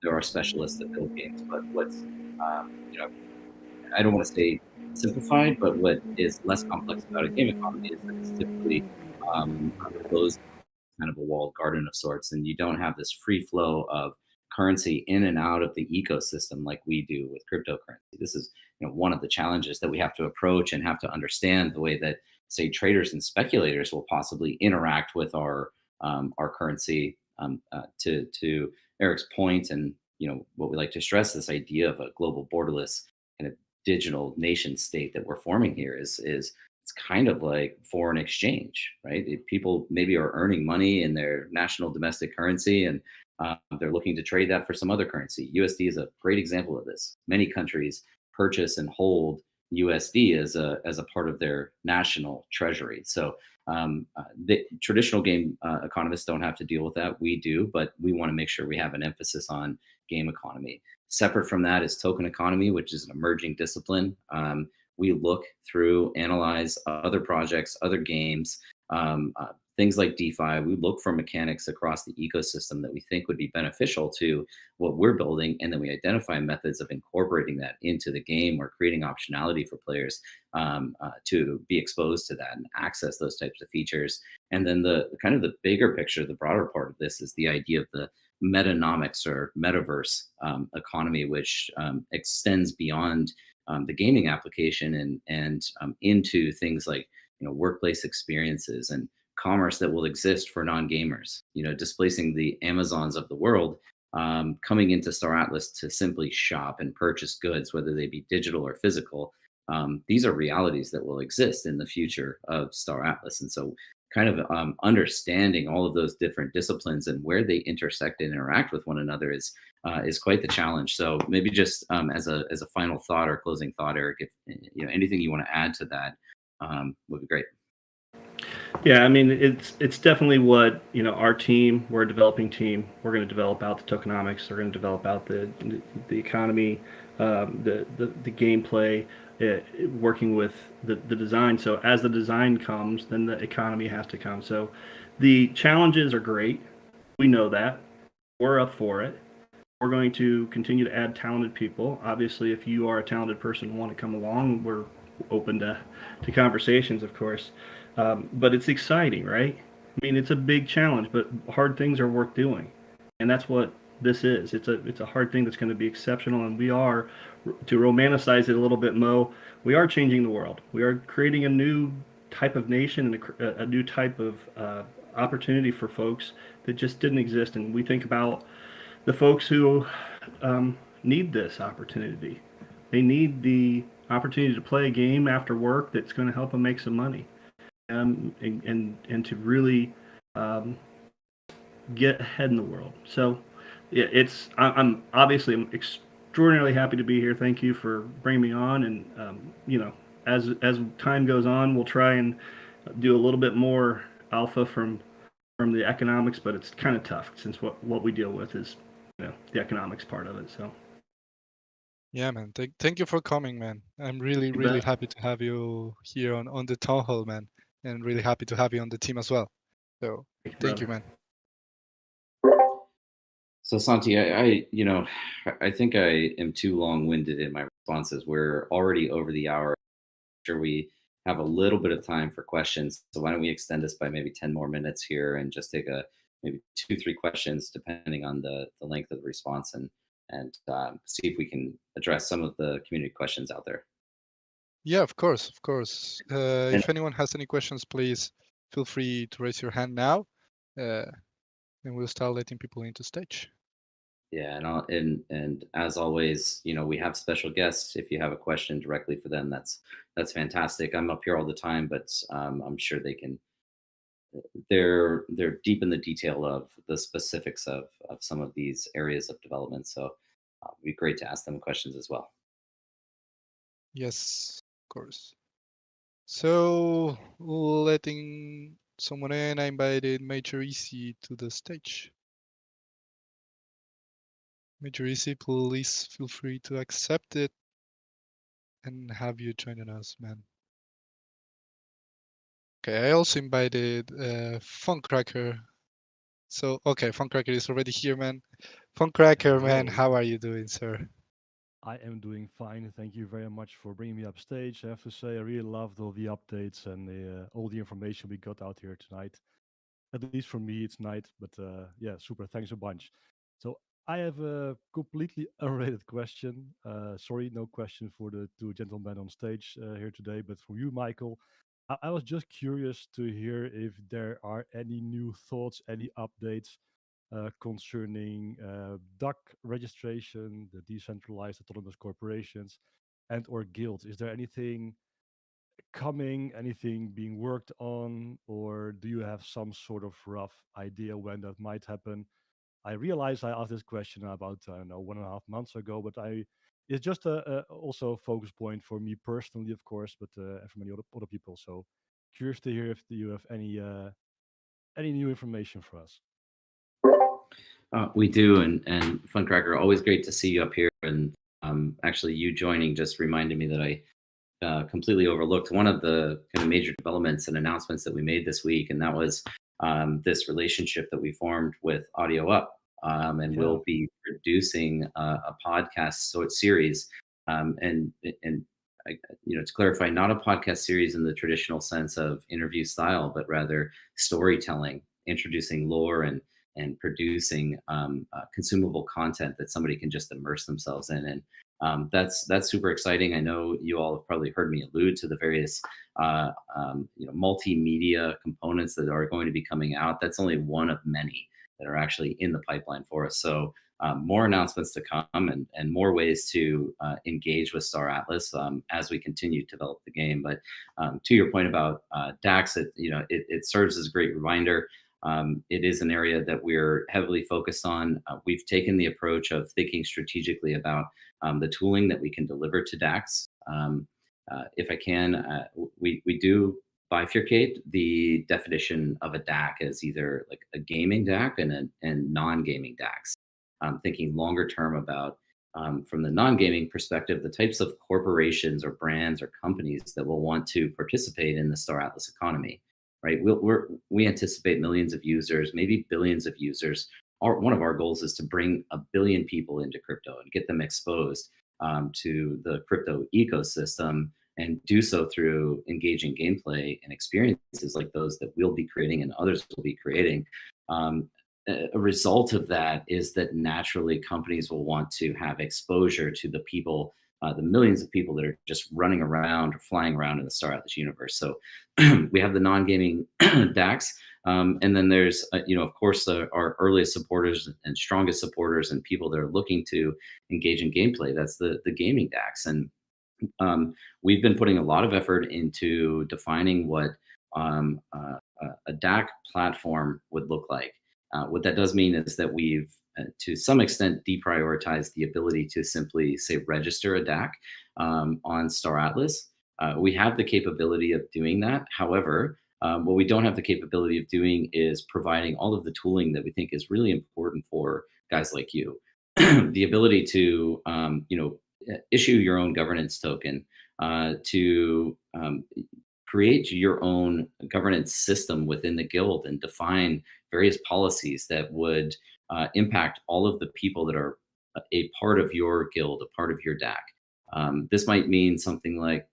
There are specialists that build games, but what's I don't want to say simplified, but what is less complex about a game economy is that it's typically closed, kind of a walled garden of sorts, and you don't have this free flow of currency in and out of the ecosystem like we do with cryptocurrency. This is one of the challenges that we have to approach and have to understand the way that, say, traders and speculators will possibly interact with our currency. To Eric's point, and what we like to stress, this idea of a global borderless kind of digital nation state that we're forming here is it's kind of like foreign exchange, right? People maybe are earning money in their national domestic currency, and they're looking to trade that for some other currency. USD is a great example of this. Many countries purchase and hold USD as a part of their national treasury. So the traditional game economists don't have to deal with that. We do, but we want to make sure we have an emphasis on game economy. Separate from that is token economy, which is an emerging discipline. We look through, analyze other projects, other games, things like DeFi. We look for mechanics across the ecosystem that we think would be beneficial to what we're building, and then we identify methods of incorporating that into the game or creating optionality for players to be exposed to that and access those types of features. And then the kind of the bigger picture, the broader part of this is the idea of the metanomics or metaverse economy, which extends beyond the gaming application and into things like workplace experiences and commerce that will exist for non-gamers, displacing the Amazons of the world, coming into Star Atlas to simply shop and purchase goods, whether they be digital or physical. These are realities that will exist in the future of Star Atlas. And so kind of understanding all of those different disciplines and where they intersect and interact with one another is quite the challenge. So maybe just as a final thought or closing thought, Eric, if anything you want to add to that would be great. Yeah, I mean, it's definitely what our team. We're a developing team. We're going to develop out the tokenomics. We're going to develop out the economy, the gameplay, working with the design. So as the design comes, then the economy has to come. So the challenges are great. We know that. We're up for it. We're going to continue to add talented people. Obviously, if you are a talented person and want to come along, we're open to conversations, of course. But it's exciting, right? I mean, it's a big challenge, but hard things are worth doing, and that's what this is. It's a hard thing that's going to be exceptional, and we are, to romanticize it a little bit, Mo, we are changing the world. We are creating a new type of nation and a new type of opportunity for folks that just didn't exist. And we think about the folks who need this opportunity. They need the opportunity to play a game after work that's going to help them make some money. and to really um, get ahead in the world. So, yeah, I'm obviously I'm extraordinarily happy to be here. Thank you for bringing me on, and as time goes on, we'll try and do a little bit more alpha from the economics, but it's kind of tough since what we deal with is the economics part of it. So. Yeah, man. Thank you for coming, man. I'm really, You really bet. happy to have you here on the town hall, man, and really happy to have you on the team as well. So thank you, Brother. man. So Santi, I think I am too long-winded in my responses. We're already over the hour. Sure, we have a little bit of time for questions. So why don't we extend this by maybe 10 more minutes here and just take maybe 2, 3 questions depending on the length of the response and see if we can address some of the community questions out there. Yeah, of course, of course. And If anyone has any questions, please feel free to raise your hand now, uh, and we'll start letting people into stage. yeah, and as always, we have special guests. If you have a question directly for them, that's fantastic. I'm up here all the time, but I'm sure they're deep in the detail of the specifics of some of these areas of development. So it'd be great to ask them questions as well. Yes, of course. So letting someone in, I invited Major Easy to the stage. Major Easy, please feel free to accept it and have you joining us, man. Okay, I also invited Funkcracker. So, okay, Funkcracker is already here, man. Funkcracker, man, Hello. how are you doing, sir? I am doing fine. Thank you very much for bringing me up stage. I have to say, I really loved all the updates and all the information we got out here tonight. At least for me, it's night, but yeah, super. Thanks a bunch. So I have a completely unrelated question. Sorry, no question for the two gentlemen on stage here today, but for you, Michael, I was just curious to hear if there are any new thoughts, any updates concerning DAC registration, the decentralized autonomous corporations, and or guilds. Is there anything coming, anything being worked on, or do you have some sort of rough idea when that might happen? I realize I asked this question about I don't know 1.5 months ago, but it's just also a focus point for me personally, of course, but and for many other people. So curious to hear if you have any new information for us. We do, and Funcracker, always great to see you up here. And actually, you joining just reminded me that I completely overlooked one of the kind of major developments and announcements that we made this week, and that was this relationship that we formed with Audio Up, and Yeah. we'll be producing a podcast series, and I, to clarify, not a podcast series in the traditional sense of interview style, but rather storytelling, introducing lore and producing consumable content that somebody can just immerse themselves in. And that's super exciting. I know you all have probably heard me allude to the various multimedia components that are going to be coming out. That's only one of many that are actually in the pipeline for us. So more announcements to come and more ways to engage with Star Atlas as we continue to develop the game. But to your point about DAX, it serves as a great reminder. It is an area that we're heavily focused on. We've taken the approach of thinking strategically about the tooling that we can deliver to DAX. If I can, we do bifurcate the definition of a DAC as either like a gaming DAC and non-gaming DACs. Thinking longer term about from the non-gaming perspective, the types of corporations or brands or companies that will want to participate in the Star Atlas economy. Right, we anticipate millions of users, maybe billions of users. One of our goals is to bring 1 billion people into crypto and get them exposed to the crypto ecosystem, and do so through engaging gameplay and experiences like those that we'll be creating and others will be creating. A result of that is that naturally companies will want to have exposure to the people, the millions of people that are just running around or flying around in the Star Atlas universe. So we have the non-gaming DAX, and then there's, of course, our earliest supporters and strongest supporters and people that are looking to engage in gameplay. That's the gaming DAX. And we've been putting a lot of effort into defining what a DAC platform would look like. What that does mean is that we've, to some extent, deprioritized the ability to simply, say, register a DAC on Star Atlas. We have the capability of doing that. However, what we don't have the capability of doing is providing all of the tooling that we think is really important for guys like you. The ability to, issue your own governance token, to create your own governance system within the guild and define various policies that would impact all of the people that are a part of your guild, a part of your DAC. This might mean something like,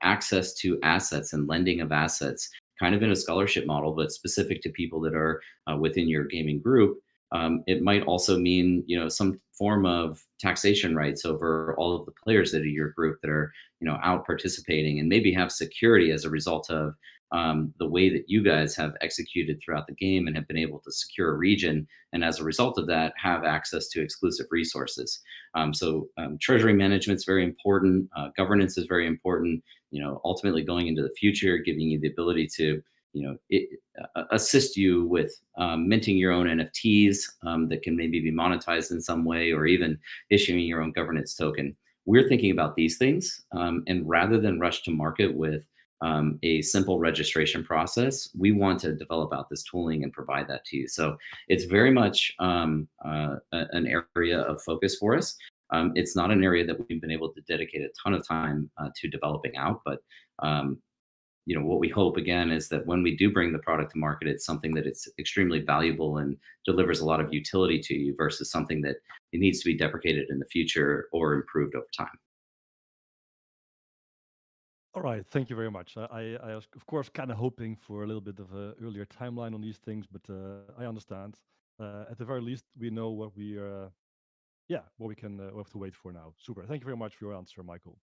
access to assets and lending of assets, kind of in a scholarship model, but specific to people that are within your gaming group. It might also mean, some form of taxation rights over all of the players that are your group that are, out participating, and maybe have security as a result of the way that you guys have executed throughout the game and have been able to secure a region, and as a result of that, have access to exclusive resources. So treasury management is very important. Governance is very important. Ultimately going into the future, giving you the ability to assist you with minting your own NFTs that can maybe be monetized in some way, or even issuing your own governance token. We're thinking about these things, and rather than rush to market with a simple registration process, we want to develop out this tooling and provide that to you. So it's very much an area of focus for us. It's not an area that we've been able to dedicate a ton of time to developing out, but what we hope again is that when we do bring the product to market, it's something that it's extremely valuable and delivers a lot of utility to you, versus something that it needs to be deprecated in the future or improved over time. All right, thank you very much. I was, of course, kind of hoping for a little bit of an earlier timeline on these things, but I understand. At the very least, we know what we what we can have to wait for now. Super. Thank you very much for your answer, Michael.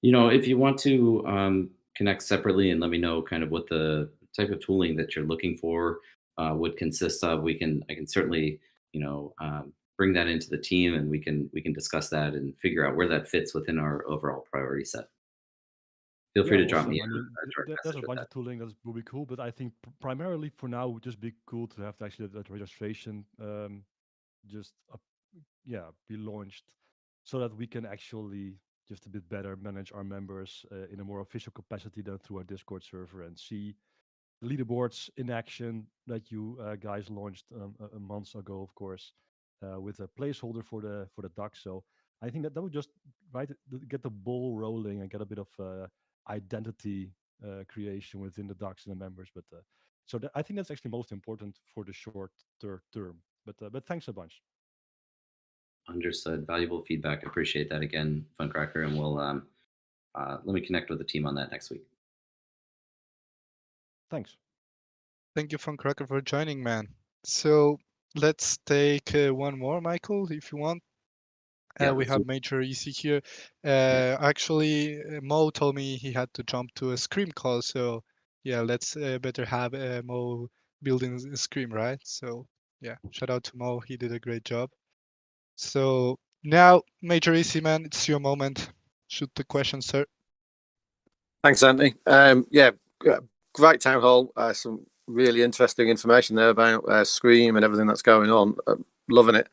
If you want to connect separately and let me know kind of what the type of tooling that you're looking for would consist of, I can certainly, bring that into the team, and we can discuss that and figure out where that fits within our overall priority set. Feel free to drop me I mean, there's a bunch of tooling that will be cool, but I think primarily for now, it would just be cool to have actually that registration be launched, so that we can actually just a bit better manage our members in a more official capacity than through our Discord server, and see the leaderboards in action that you guys launched a month ago, of course, with a placeholder for the duck. So I think that would just get the ball rolling and get a bit of identity creation within the ducks and the members. But I think that's actually most important for the short term. But thanks a bunch. Understood. Valuable feedback. Appreciate that again, Funcracker, and we'll let me connect with the team on that next week. Thanks. Thank you, Funcracker, for joining, man. So let's take one more, Michael, if you want. We have Major EC here. Actually, Mo told me he had to jump to a Scream call, so yeah, let's better have Mo building a Scream, right? So yeah, shout out to Mo. He did a great job. So now, Major EC, man, it's your moment. Shoot the question, sir. Thanks, Andy. Yeah, great town hall. Some really interesting information there about Scream and everything that's going on. Loving it.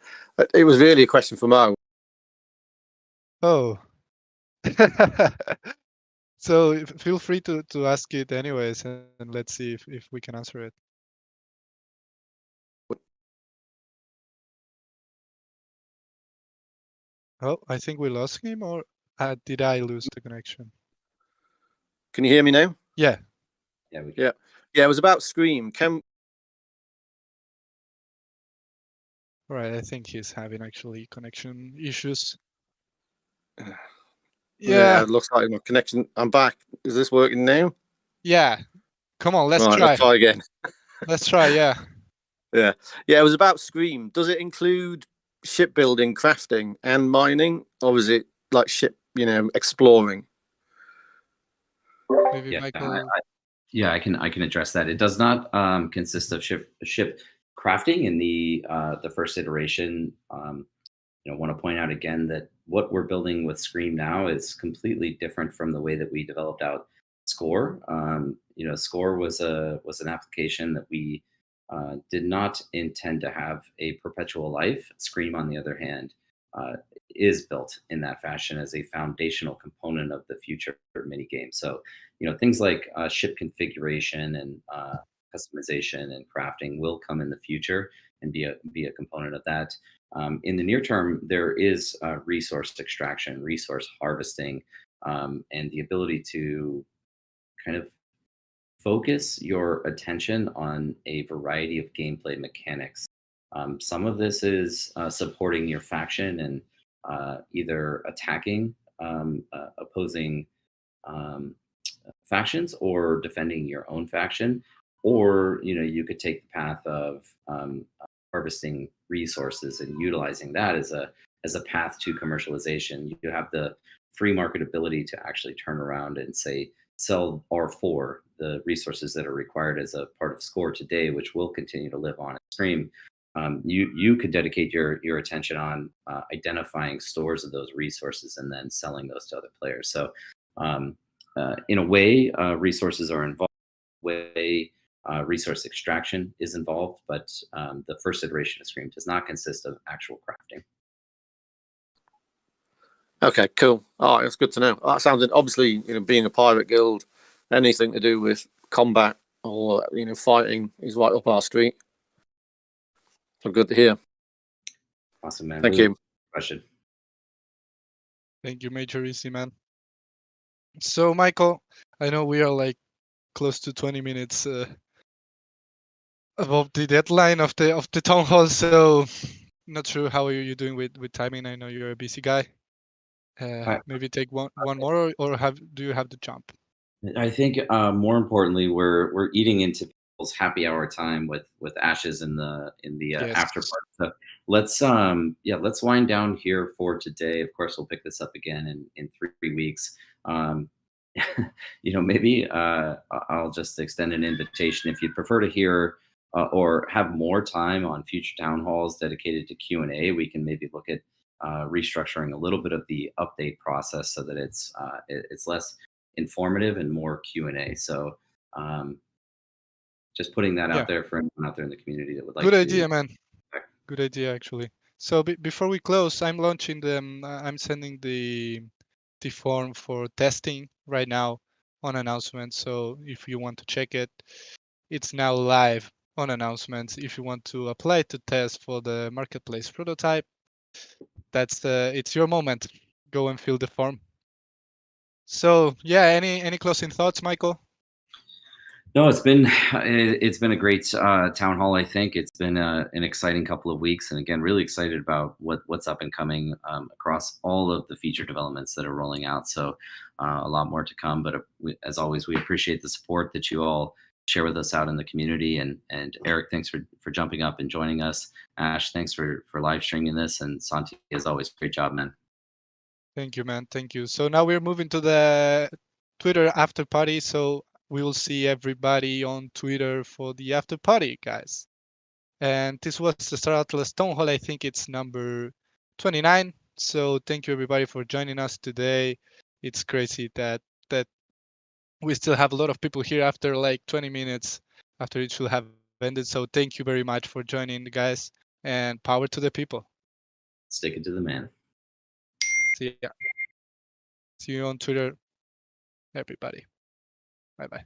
It was really a question for Mo. Oh. So feel free to ask it anyways, and let's see if we can answer it. Oh, I think we lost him, or did I lose the connection? Can you hear me now? Yeah. Yeah, we can. Yeah, it was about Scream. All right, I think he's having actually connection issues. Yeah. It looks like my connection. I'm back. Is this working now? Yeah. Come on, let's try. Let's try again. Let's try, yeah. Yeah, it was about Scream. Does it include shipbuilding, crafting, and mining, or is it like ship, exploring? Maybe Michael. I can address that. It does not consist of ship crafting in the first iteration. Want to point out again that what we're building with Scream now is completely different from the way that we developed out Score. Score was an application that we did not intend to have a perpetual life. Scream, on the other hand, is built in that fashion as a foundational component of the future mini game. So, things like ship configuration and customization and crafting will come in the future and be a component of that. In the near term, there is resource extraction, resource harvesting, and the ability to kind of focus your attention on a variety of gameplay mechanics. Some of this is supporting your faction and either attacking opposing um, factions or defending your own faction, or you could take the path of harvesting resources and utilizing that as a path to commercialization. You have the free market ability to actually turn around and say sell R4, the resources that are required as a part of Score today, which will continue to live on at Stream. You could dedicate your attention on identifying stores of those resources and then selling those to other players. So in a way, resources are involved. Way resource extraction is involved, but the first iteration of Scream does not consist of actual crafting. Okay, cool. All right, that's good to know. That sounds obviously, being a pirate guild, anything to do with combat or fighting is right up our street. So good to hear. Awesome, man. Thank Really you. Question. Thank you, Major Easy, man. So, Michael, I know we are like close to 20 minutes above the deadline of the town hall, so not sure how are you doing with timing. I know you're a busy guy. Maybe take one more, or do you have to jump? I think more importantly, we're eating into people's happy hour time with Ashes in the Yes. after part. So let's wind down here for today. Of course, we'll pick this up again in 3 weeks. Maybe I'll just extend an invitation if you'd prefer to hear or have more time on future town halls dedicated to Q&A. We can maybe look at restructuring a little bit of the update process so that it's less informative and more Q&A. So just putting that out there for anyone out there in the community that would like Good to. idea, man. Good idea, actually. So before we close, I'm launching them. I'm sending the form for testing right now on announcements. So if you want to check it, it's now live on announcements. If you want to apply to test for the marketplace prototype, it's your moment. Go and fill the form. So yeah, any closing thoughts, Michael? No, it's been a great town hall. I think it's been an exciting couple of weeks, and again, really excited about what's up and coming across all of the feature developments that are rolling out. So a lot more to come. But as always, we appreciate the support that you all share with us out in the community. And Eric, thanks for jumping up and joining us. Ash, thanks for live streaming this, and Santi, as always, great job, man. Thank you, man. Thank you. So now we're moving to the Twitter after party. So we will see everybody on Twitter for the after party, guys. And this was the Star Atlas Townhall. I think it's number 29. So thank you everybody for joining us today. It's crazy that we still have a lot of people here after like 20 minutes after it should have ended. So thank you very much for joining, guys, and power to the people. Stick it to the man. See ya. See you on Twitter, everybody. Bye-bye.